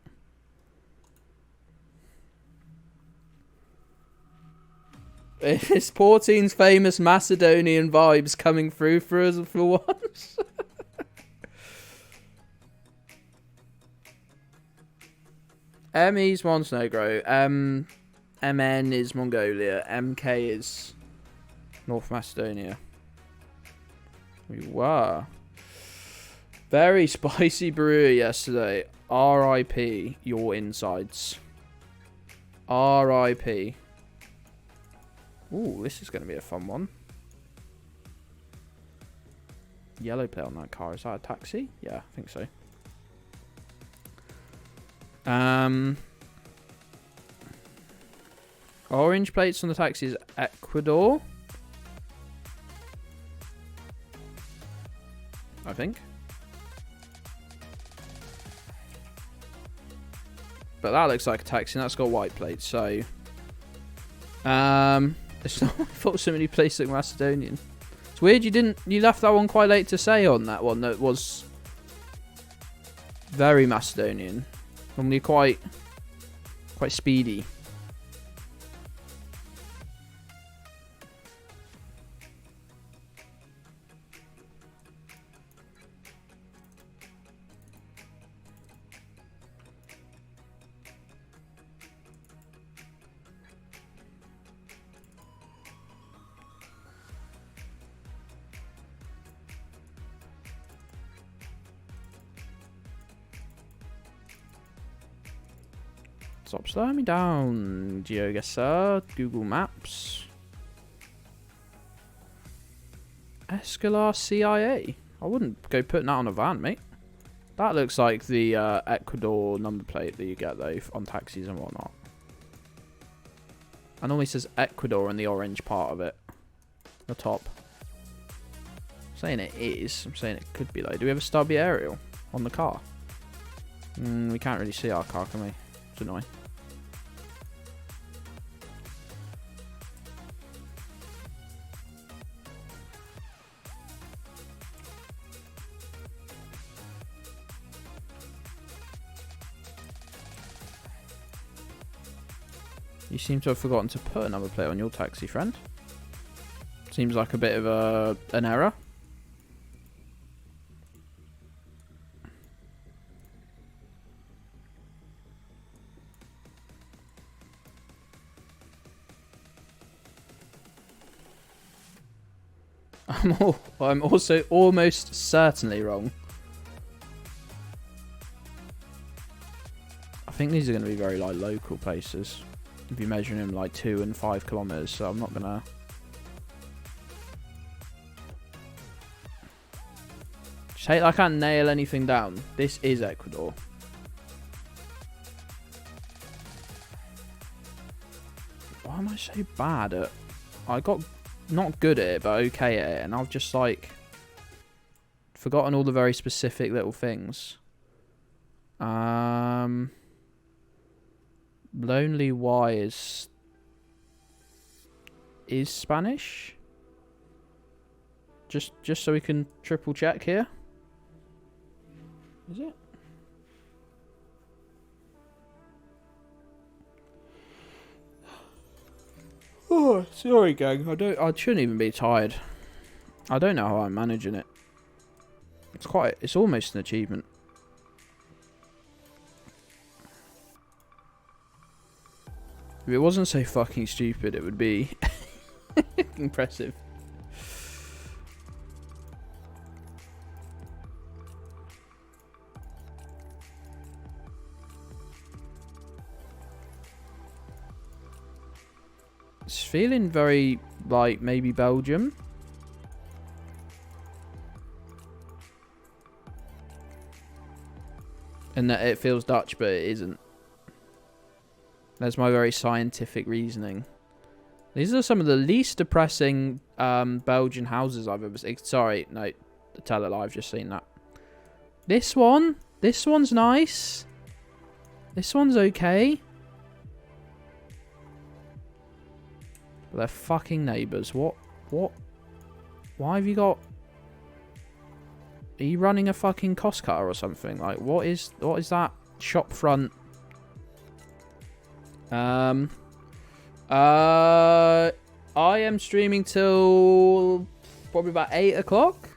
It's Portine's famous Macedonian vibes coming through for us for once. ME's Montenegro. MN is Mongolia. MK is North Macedonia. We were. Very spicy brewer yesterday. RIP your insides. RIP. Ooh, this is going to be a fun one. Yellow plate on that car. Is that a taxi? Yeah, I think so. Orange plates on the taxi is Ecuador. I think. But that looks like a taxi and that's got white plates, so it's not, I thought so many places look Macedonian. It's weird you left that one quite late to say on that one that was very Macedonian. Normally quite speedy. Stop slowing me down, Geoguessr. Google Maps. Escalar CIA. I wouldn't go putting that on a van, mate. That looks like the Ecuador number plate that you get, though, on taxis and whatnot. And normally says Ecuador in the orange part of it. The top. I'm saying it is. I'm saying it could be, though. Do we have a stubby aerial on the car? We can't really see our car, can we? It's annoying. You seem to have forgotten to put a number plate on your taxi, friend. Seems like a bit of an error. I'm also almost certainly wrong. I think these are going to be very like local places. If you're measuring them like 2 and 5 kilometers, so I'm not gonna. Just hate I can't nail anything down. This is Ecuador. Why am I so bad at? I got not good at it, but okay at it, and I've just like forgotten all the very specific little things. Lonely Y is Spanish. Just so we can triple check here. Is it? Oh, sorry, gang. I shouldn't even be tired. I don't know how I'm managing it. It's almost an achievement. If it wasn't so fucking stupid, it would be impressive. It's feeling very like maybe Belgium. And that it feels Dutch, but it isn't. That's my very scientific reasoning. These are some of the least depressing Belgian houses I've ever seen. Sorry, no, tell it, I've just seen that. This one's nice. This one's okay. But they're fucking neighbours. What? Why have you got? Are you running a fucking cost cutter or something? Like, what is that shop front? I am streaming till probably about 8 o'clock.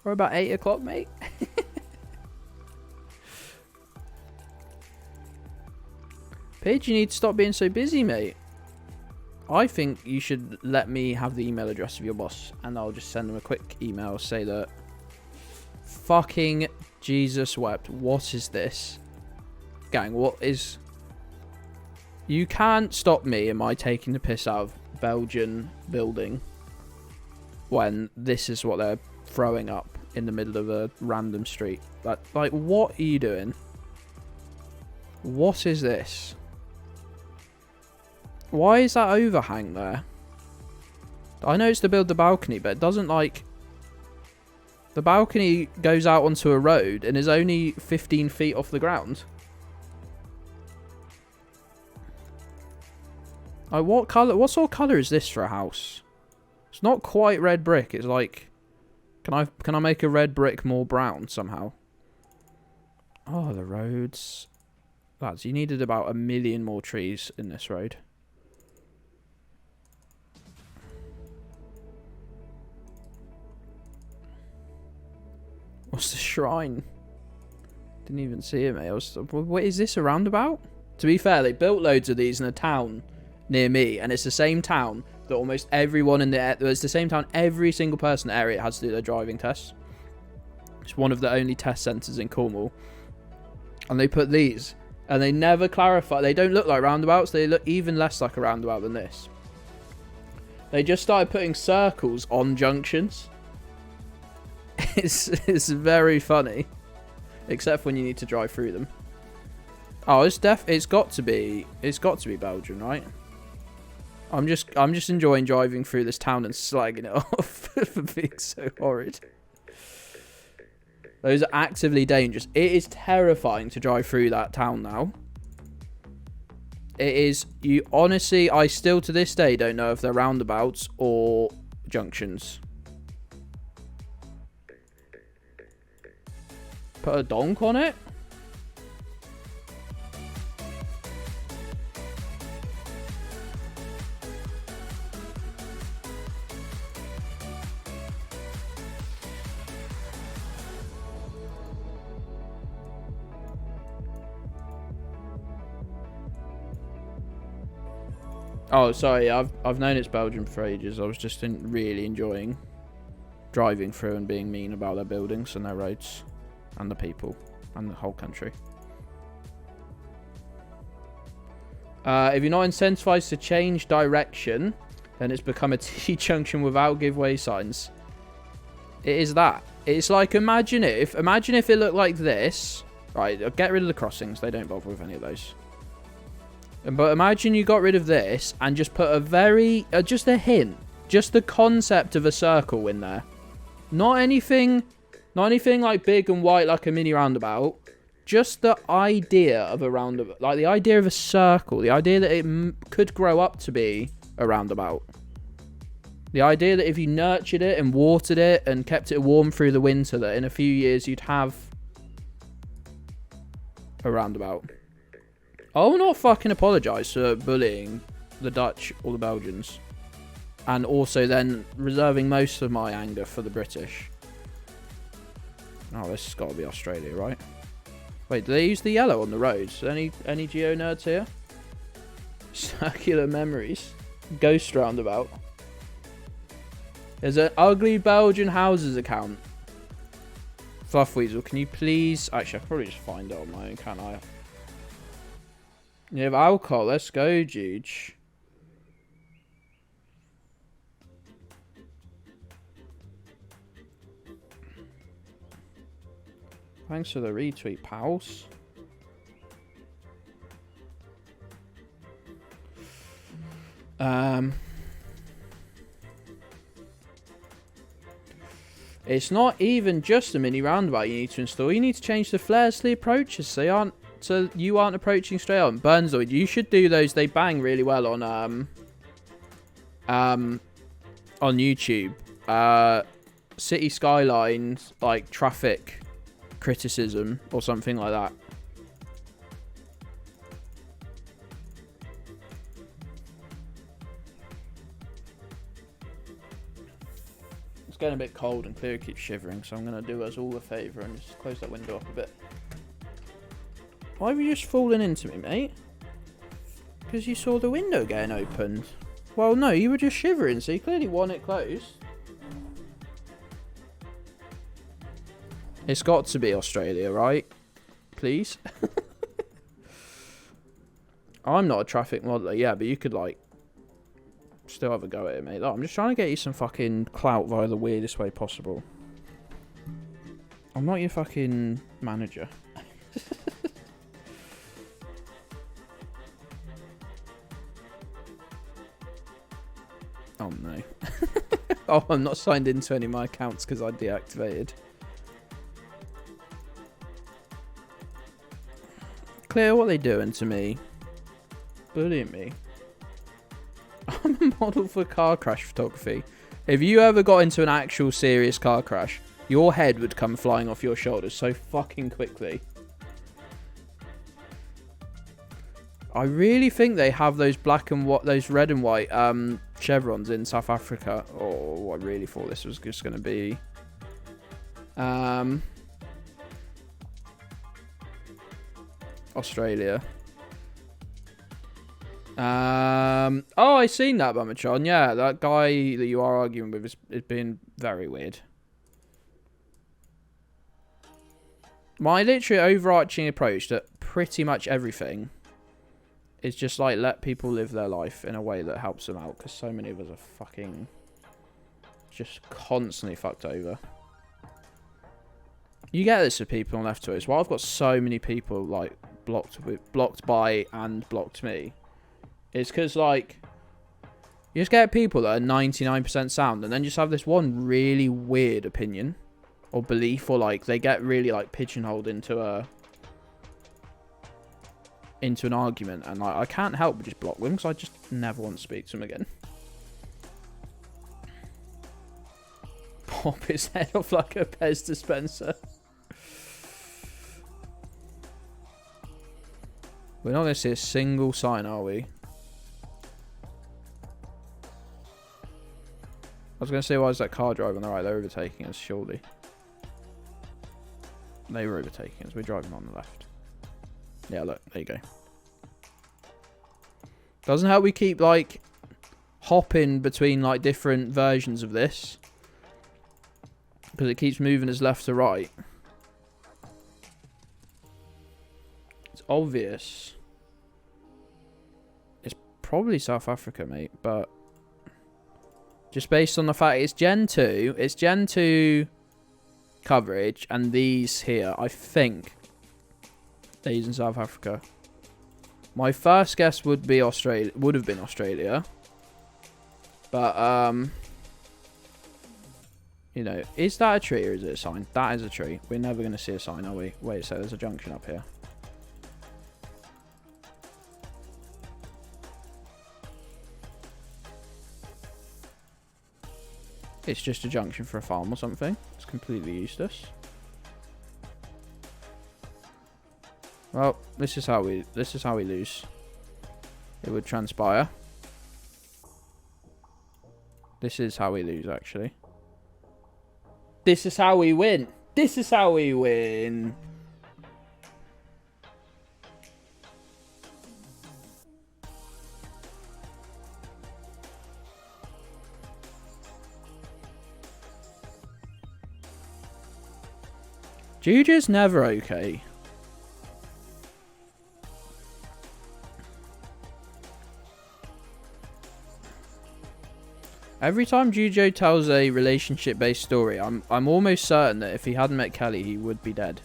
Or about 8 o'clock, mate. Paige, you need to stop being so busy, mate. I think you should let me have the email address of your boss, and I'll just send them a quick email, say that fucking Jesus wept. What is this? Gang, what is... You can't stop me in my taking the piss out of Belgian building when this is what they're throwing up in the middle of a random street. Like, what are you doing? What is this? Why is that overhang there? I know it's to build the balcony, but it doesn't, like... The balcony goes out onto a road and is only 15 feet off the ground. Like, what colour? What sort of colour is this for a house? It's not quite red brick. It's like... Can I make a red brick more brown somehow? Oh, the roads. Lads, you needed about 1 million more trees in this road. What's the shrine? Didn't even see it, mate. What is this, a roundabout? To be fair, they built loads of these in a town near me, and it's the same town that almost everyone in the... It's the same town every single person in the area has to do their driving tests. It's one of the only test centres in Cornwall. And they put these And they never clarify. They don't look like roundabouts. They look even less like a roundabout than this. They just started putting circles on junctions. It's very funny. Except when you need to drive through them. Oh, it's got to be Belgian, right? I'm just enjoying driving through this town and slagging it off for being so horrid. Those are actively dangerous. It is terrifying to drive through that town now. It is. You honestly, I still to this day don't know if they're roundabouts or junctions. Put a donk on it? Oh, sorry. I've known it's Belgium for ages. I was just really enjoying driving through and being mean about their buildings and their roads and the people and the whole country. If you're not incentivized to change direction, then it's become a T-junction without giveaway signs. It is that. It's like, imagine if it looked like this. Right, get rid of the crossings. They don't bother with any of those. But imagine you got rid of this and just put a just a hint, just the concept of a circle in there. Not anything like big and white like a mini roundabout. Just the idea of a roundabout, like the idea of a circle, the idea that it could grow up to be a roundabout. The idea that if you nurtured it and watered it and kept it warm through the winter, that in a few years you'd have a roundabout. I will not fucking apologise for bullying the Dutch or the Belgians. And also then reserving most of my anger for the British. Oh, this has got to be Australia, right? Wait, do they use the yellow on the roads? Any geo nerds here? Circular memories. Ghost roundabout. There's an ugly Belgian houses account. Fluffweasel, can you please... Actually, I could probably just find it on my own, can't I? You have alcohol. Let's go, Juge. Thanks for the retweet, pals. It's not even just a mini roundabout you need to install. You need to change the flares to the approaches so you aren't approaching straight on. Burnzoid, you should do those. They bang really well on YouTube. City skylines, like traffic criticism or something like that. It's getting a bit cold and Clear keeps shivering, so I'm going to do us all a favour and just close that window up a bit. Why were you just falling into me, mate? Because you saw the window getting opened. Well, no, you were just shivering, so you clearly want it closed. It's got to be Australia, right? Please? I'm not a traffic modeler, yeah, but you could, like, still have a go at it, mate. Look, I'm just trying to get you some fucking clout via the weirdest way possible. I'm not your fucking manager. Oh, no. Oh, I'm not signed into any of my accounts because I deactivated. Clear, what are they doing to me? Bullying me. I'm a model for car crash photography. If you ever got into an actual serious car crash, your head would come flying off your shoulders so fucking quickly. I really think they have those black and white, those red and white chevrons in South Africa. Oh, I really thought this was just going to be Australia. Oh, I seen that, Bumachon. Yeah, that guy that you are arguing with is being very weird. My literally overarching approach that pretty much everything is just like let people live their life in a way that helps them out, because so many of us are fucking just constantly fucked over. You get this with people on left Twitter. Well, I've got so many people like blocked by and blocked me. It's because like you just get people that are 99% sound, and then just have this one really weird opinion or belief, or like they get really like pigeonholed into an argument, and like I can't help but just block them because I just never want to speak to them again. Pop his head off like a Pez dispenser. We're not going to see a single sign, are we? I was going to say, why is that car driving on the right? They're overtaking us, surely. They were overtaking us. We're driving on the left. Yeah, look. There you go. Doesn't help we keep, like, hopping between, like, different versions of this. Because it keeps moving us left to right. It's obvious. It's probably South Africa, mate, but just based on the fact it's Gen 2, it's Gen 2 coverage, and these here, I think they're using South Africa. My first guess would be Australia, would have been Australia, but you know, is that a tree or is it a sign? That is a tree. We're never going to see a sign, are we? Wait, so there's a junction up here. It's just a junction for a farm or something. It's completely useless. Well, this is how we lose. It would transpire. This is how we lose, actually. This is how we win. This is how we win. Juju's never okay. Every time Juju tells a relationship-based story, I'm almost certain that if he hadn't met Kelly, he would be dead.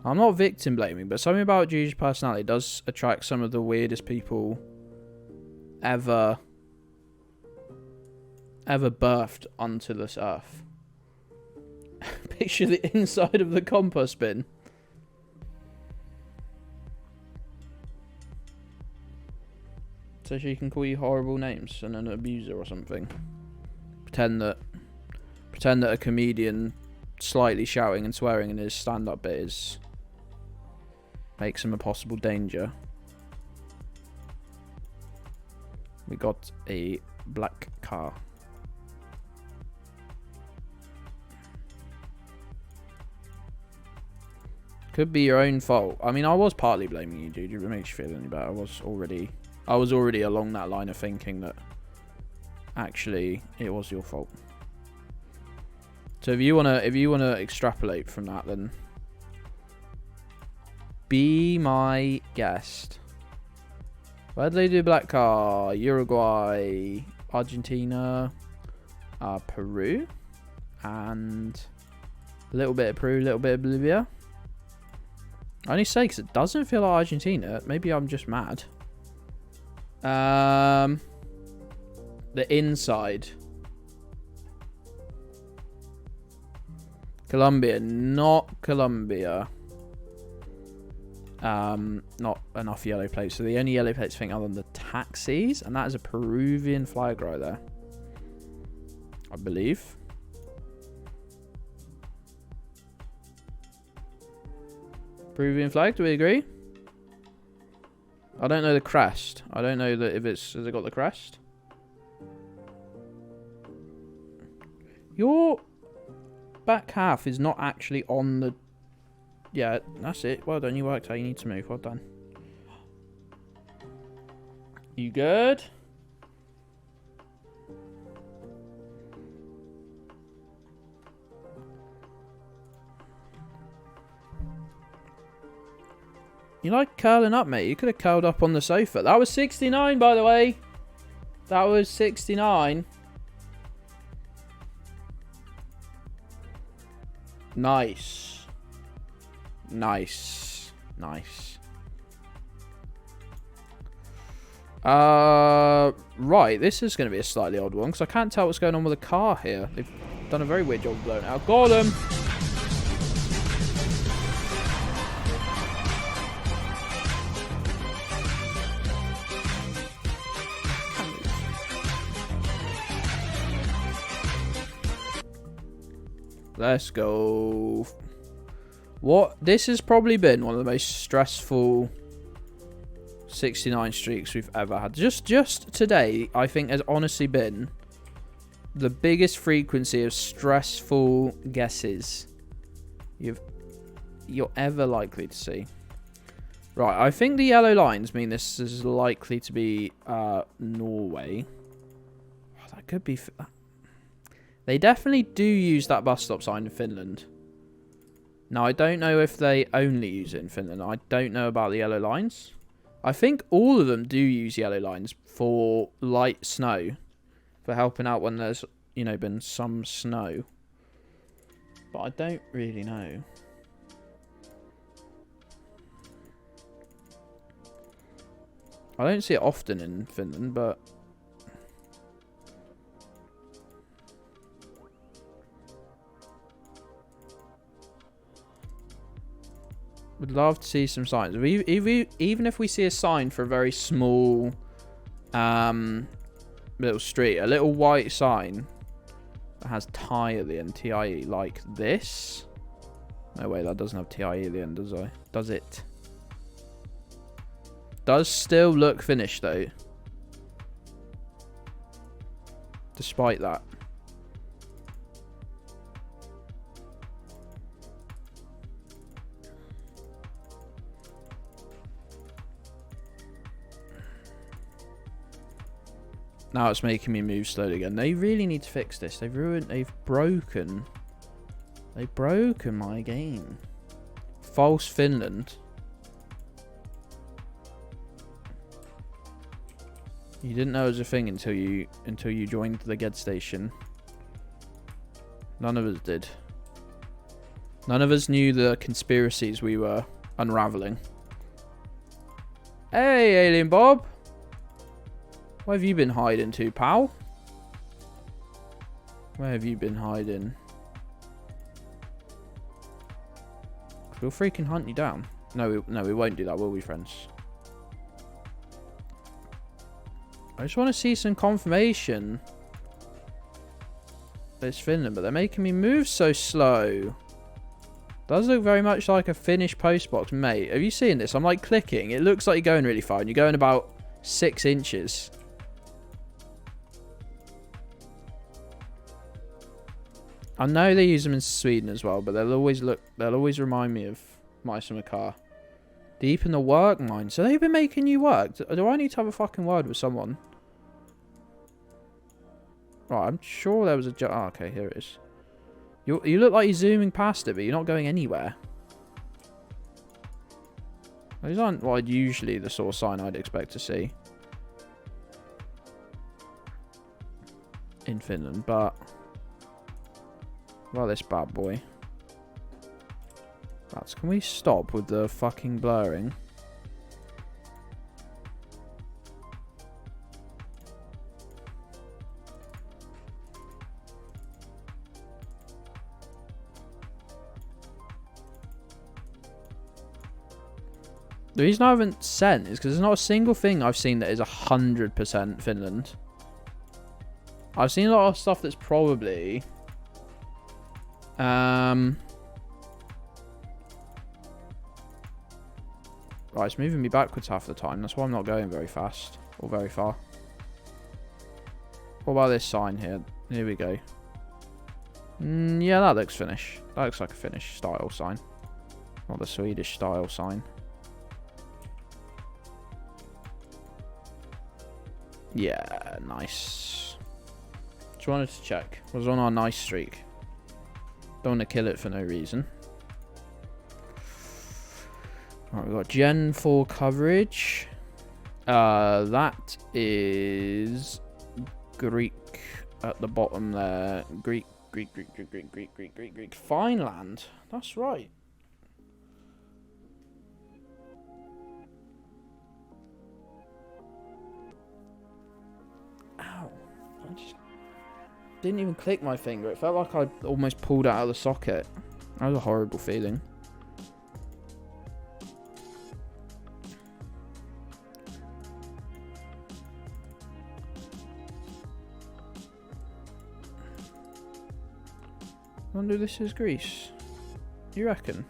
I'm not victim blaming, but something about Juju's personality does attract some of the weirdest people ever birthed onto this earth. Picture the inside of the compost bin. So she can call you horrible names and an abuser or something. Pretend that a comedian slightly shouting and swearing in his stand-up bit makes him a possible danger. We got a black car. Could be your own fault. I mean, I was partly blaming you, dude. If it makes you feel any better. I was already along that line of thinking that actually it was your fault. So if you wanna extrapolate from that, then be my guest. Where do they do black car? Uruguay, Argentina, Peru, and a little bit of Peru, a little bit of Bolivia. I only say because it doesn't feel like Argentina. Maybe I'm just mad. The inside. Colombia, not Colombia. Not enough yellow plates. So the only yellow plates thing other than the taxis, and that is a Peruvian flag right there, I believe. Peruvian flag, do we agree? I don't know the crest. I don't know that if it's... Has it got the crest? Your back half is not actually on the... Yeah, that's it. Well done, you worked out. You need to move. Well done. You good? You like curling up, mate. You could have curled up on the sofa. That was 69, by the way. That was 69. Nice. Nice. Nice. Right. This is going to be a slightly odd one because I can't tell what's going on with the car here. They've done a very weird job of blowing it out. Got him. Let's go. What? This has probably been one of the most stressful 69 streaks we've ever had. Just today, I think, has honestly been the biggest frequency of stressful guesses you're ever likely to see. Right, I think the yellow lines mean this is likely to be Norway. Oh, that could be... They definitely do use that bus stop sign in Finland. Now, I don't know if they only use it in Finland. I don't know about the yellow lines. I think all of them do use yellow lines for light snow. For helping out when there's, you know, been some snow. But I don't really know. I don't see it often in Finland, but... Would love to see some signs. Even if we see a sign for a very small little street, a little white sign that has tie at the end, TIE, like this. No way, that doesn't have TIE at the end, does it? Does still look finished though. Despite that. Now it's making me move slowly again. They really need to fix this. They've broken my game. False Finland. You didn't know it was a thing until you joined the Gedds station. None of us did. None of us knew the conspiracies we were unraveling. Hey, Alien Bob. Where have you been hiding to, pal? Where have you been hiding? We'll freaking hunt you down. No, we won't do that, will we, friends? I just want to see some confirmation. It's Finland, but they're making me move so slow. Does look very much like a Finnish postbox, mate. Have you seen this? I'm like clicking. It looks like you're going really far, and you're going about 6 inches. I know they use them in Sweden as well, but they'll always remind me of Mice and Car. Deep in the work mine. So they've been making you work. Do I need to have a fucking word with someone? Right, I'm sure there was a... Oh, okay, here it is. You look like you're zooming past it, but you're not going anywhere. Those aren't usually the sort of sign I'd expect to see in Finland, but... Well, this bad boy. Can we stop with the fucking blurring? The reason I haven't sent is because there's not a single thing I've seen that is 100% Finland. I've seen a lot of stuff that's probably... Right, it's moving me backwards half the time. That's why I'm not going very fast. Or very far. What about this sign here? Here we go. Yeah, that looks Finnish. That looks like a Finnish style sign. Not the Swedish style sign. Yeah, nice. Just wanted to check. Was on our nice streak. Don't want to kill it for no reason. Alright, we've got Gen 4 coverage. That is Greek at the bottom there. Greek. Fineland. That's right. Ow. I just didn't even click my finger. It felt like I almost pulled it out of the socket. That was a horrible feeling. I wonder if this is Greece. You reckon?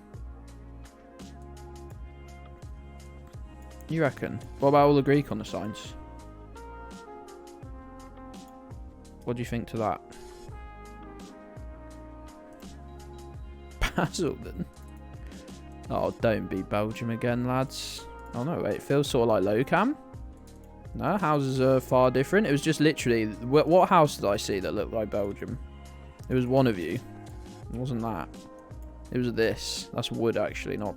You reckon? What about all the Greek on the signs? What do you think to that? Basildon? Oh, don't be Belgium again, lads. Oh no, wait, it feels sort of like low cam. No, houses are far different. It was just literally... What house did I see that looked like Belgium? It was one of you. It wasn't that. It was this. That's wood, actually, not...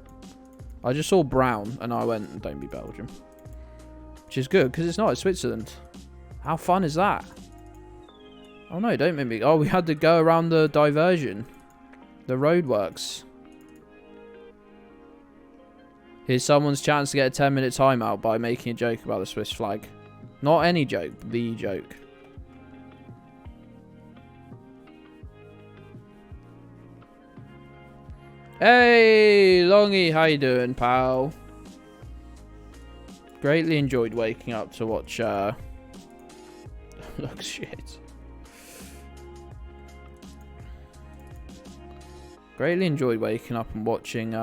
I just saw brown, and I went, don't be Belgium. Which is good, because it's not. It's Switzerland. How fun is that? Oh, no, don't make me... Oh, we had to go around the diversion. The roadworks. Here's someone's chance to get a 10-minute timeout by making a joke about the Swiss flag. Not any joke, the joke. Hey, Longy, how you doing, pal? Greatly enjoyed waking up to watch, Looks shit. Greatly enjoyed waking up and watching,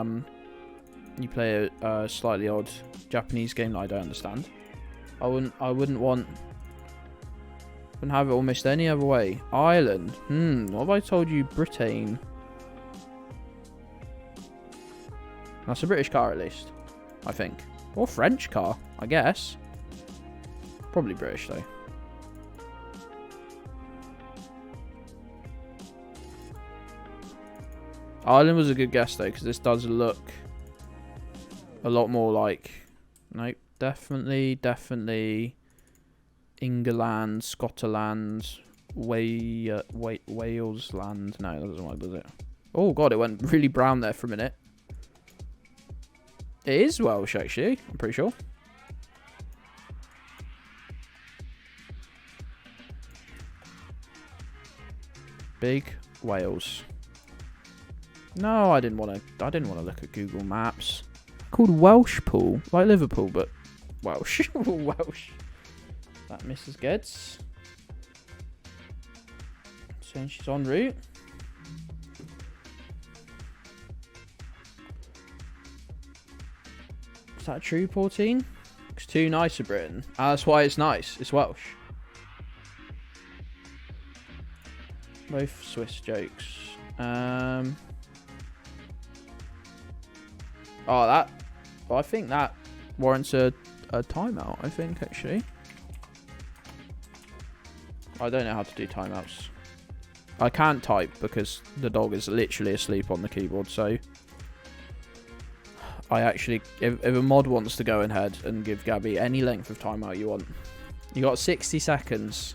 you play a slightly odd Japanese game that I don't understand. I wouldn't have it almost any other way. Ireland. What have I told you? Britain. That's a British car, at least. I think. Or French car, I guess. Probably British, though. Ireland was a good guess, though, because this does look a lot more like... Nope. Definitely... England, Scotland, Wales land. No, that doesn't work, does it? Oh, God, it went really brown there for a minute. It is Welsh, actually. I'm pretty sure. Big Wales. No, I didn't want to look at Google Maps. Called Welsh Pool, like Liverpool, but Welsh. Welsh. That Mrs. Gedds. Saying she's en route. Is that true, 14? It's too nice for Britain. That's why it's nice. It's Welsh. Both Swiss jokes. Oh, that... Well, I think that warrants a timeout, I think, actually. I don't know how to do timeouts. I can't type because the dog is literally asleep on the keyboard, so... I actually... If a mod wants to go ahead and give Gabby any length of timeout you want, you got 60 seconds.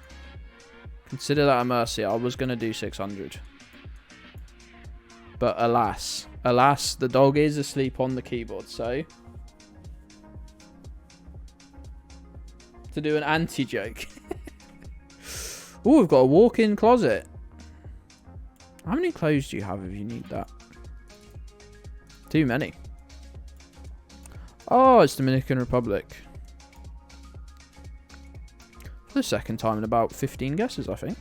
Consider that a mercy. I was going to do 600. But alas, the dog is asleep on the keyboard, so... To do an anti-joke. Oh, we've got a walk-in closet. How many clothes do you have if you need that? Too many. Oh, it's Dominican Republic. For the second time in about 15 guesses, I think.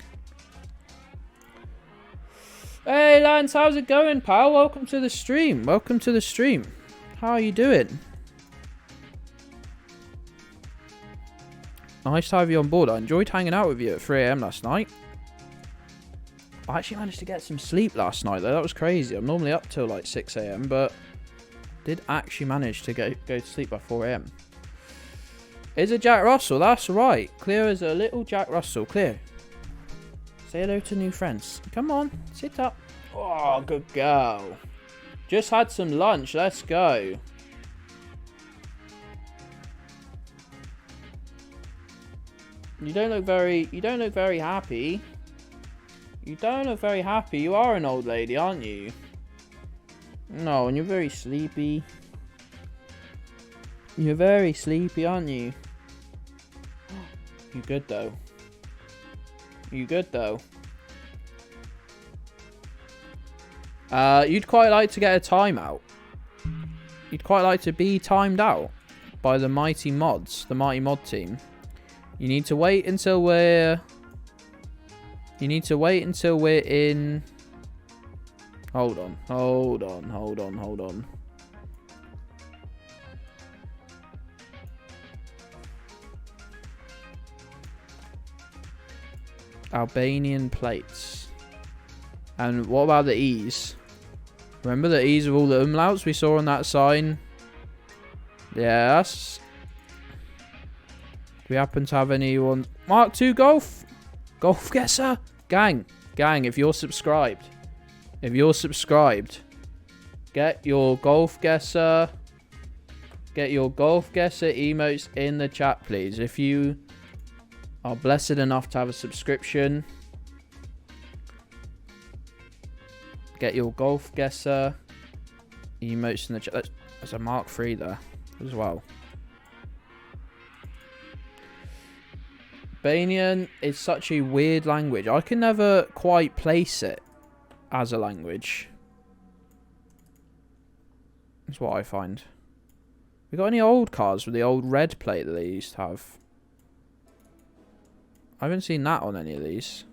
Hey, Lance, how's it going, pal? Welcome to the stream. Welcome to the stream. How are you doing? Nice to have you on board. I enjoyed hanging out with you at 3 AM last night. I actually managed to get some sleep last night, though. That was crazy. I'm normally up till like 6 AM, but did actually manage to go to sleep by 4 AM. Is it Jack Russell? That's right. Clear as a little Jack Russell. Clear. Say hello to new friends. Come on. Sit up. Oh, good girl. Just had some lunch. Let's go. You don't look very happy. You don't look very happy. You are an old lady, aren't you? No, and you're very sleepy. You're very sleepy, aren't you? You good though? You good though? You'd quite like to get a timeout. You'd quite like to be timed out by the mighty mods, the mighty mod team. You need to wait until we're... You need to wait until we're in... Hold on. Albanian plates. And what about the E's? Remember the E's of all the umlauts we saw on that sign? Yes. Do we happen to have anyone... Mark 2 Golf? Geoguessr? Gang, if you're subscribed. Get your Geoguessr. Get your Geoguessr emotes in the chat, please. If you are blessed enough to have a subscription, get your Geoguessr emotes in the chat. There's a Mark 3 there as well. Albanian is such a weird language. I can never quite place it as a language. That's what I find. We got any old cars with the old red plate that they used to have? I haven't seen that on any of these.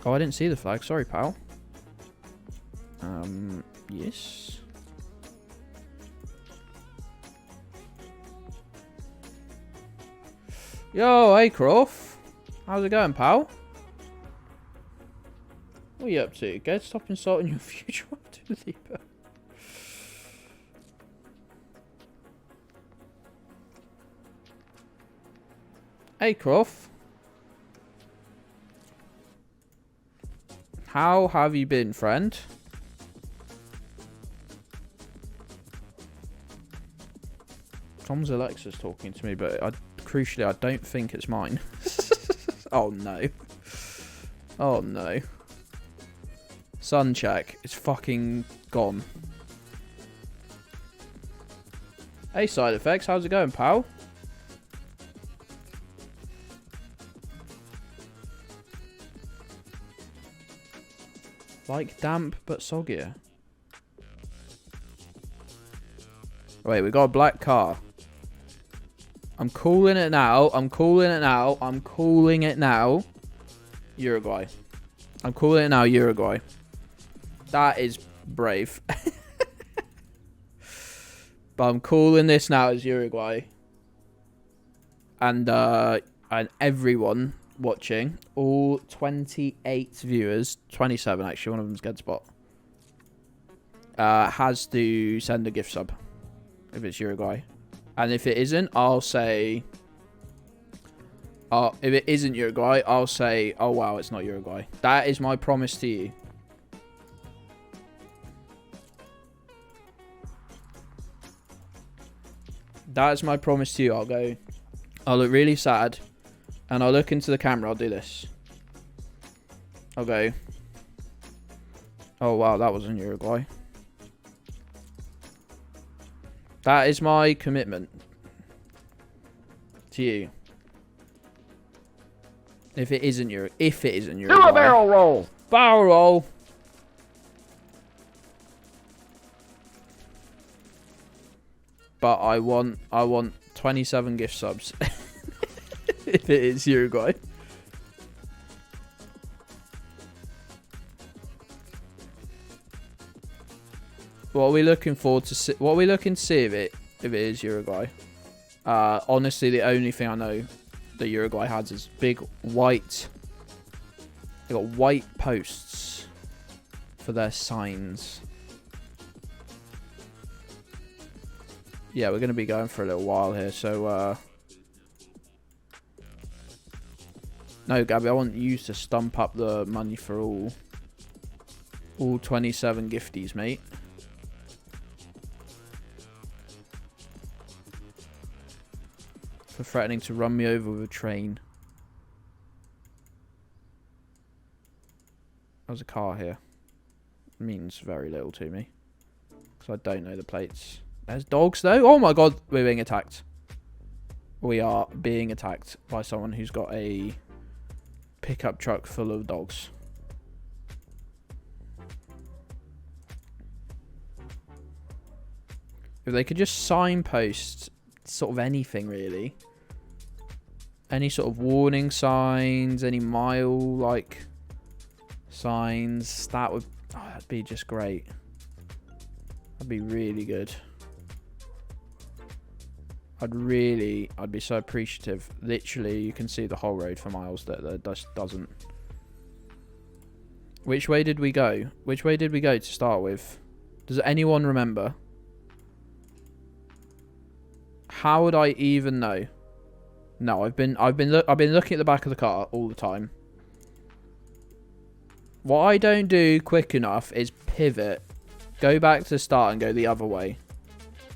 Oh, I didn't see the flag. Sorry, pal. Yes. Yo, hey, Croft. How's it going, pal? What are you up to? Gedds, stop insulting your future leader. Hey, Croft. How have you been, friend? Tom's Alexa's talking to me, but crucially, I don't think it's mine. Oh, no. Oh, no. Sun check. It's fucking gone. Hey, Side Effects. How's it going, pal? Like damp, but soggier. Wait, we got a black car. I'm calling it now. Uruguay. I'm calling it now, Uruguay. That is brave. But I'm calling this now as Uruguay. And everyone watching, all 28 viewers, 27 actually, one of them's Gedds bot, has to send a gift sub if it's Uruguay. And if it isn't, I'll say, if it isn't Uruguay, I'll say, oh wow, it's not Uruguay. That is my promise to you. That is my promise to you. I'll look really sad, and I'll look into the camera. I'll do this. I'll go, oh wow, that was in Uruguay. That is my commitment to you. If it isn't Uruguay. Do a barrel roll. Barrel roll. But I want 27 gift subs. If it is Uruguay. What are we looking forward to see? What are we looking to see if it is Uruguay? Honestly, the only thing I know that Uruguay has is big white. They got white posts for their signs. Yeah, we're going to be going for a little while here, so... No, Gabby, I want you to stump up the money for all. All 27 gifties, mate. For threatening to run me over with a train. There's a car here. Means very little to me. Because I don't know the plates. There's dogs, though. Oh my god, we're being attacked. We are being attacked by someone who's got a pickup truck full of dogs. If they could just signpost sort of anything, really. Any sort of warning signs, any mile, like, signs, that'd be just great. That'd be really good. I'd be so appreciative. Literally, you can see the whole road for miles that just doesn't. Which way did we go? Which way did we go to start with? Does anyone remember? How would I even know? No, I've been looking at the back of the car all the time. What I don't do quick enough is pivot, go back to the start and go the other way.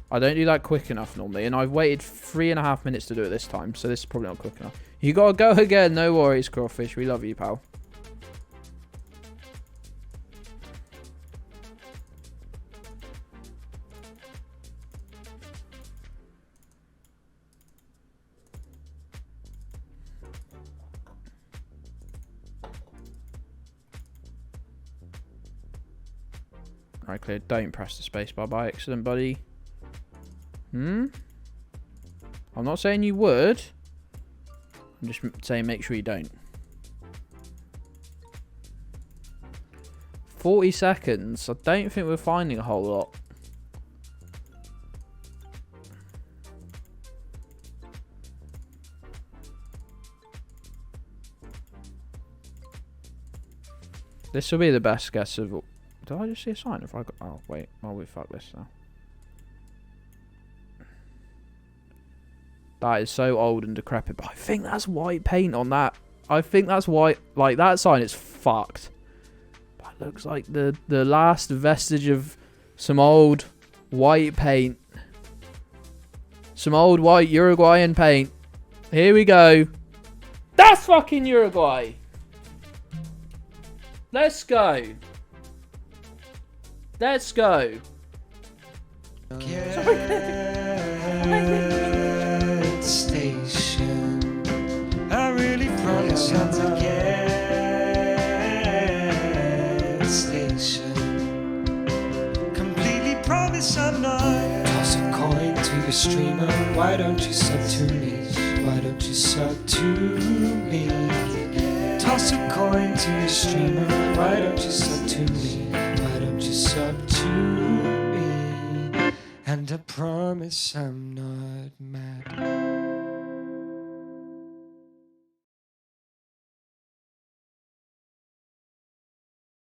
I don't do that quick enough normally, and I've waited 3.5 minutes to do it this time, so this is probably not quick enough. You gotta go again, no worries, Crawfish. We love you, pal. Right, clear. Don't press the spacebar by accident, buddy. I'm not saying you would. I'm just saying make sure you don't. 40 seconds. I don't think we're finding a whole lot. This will be the best guess of... Did I just see a sign? If I got... Oh, wait. Oh, we fuck this now. That is so old and decrepit, but I think that's white paint on that. I think that's white. Like, that sign is fucked. But it looks like the last vestige of some old white paint. Some old white Uruguayan paint. Here we go. That's fucking Uruguay. Let's go. Let's go. Gedds station. I really promise I'm the Gedds station. Completely promise I'm not. Toss a coin to your streamer. Why don't you sub to me? Why don't you sub to me? Toss a coin to your streamer. Why don't you sub to me? Why don't you sub to me? And I promise I'm not mad.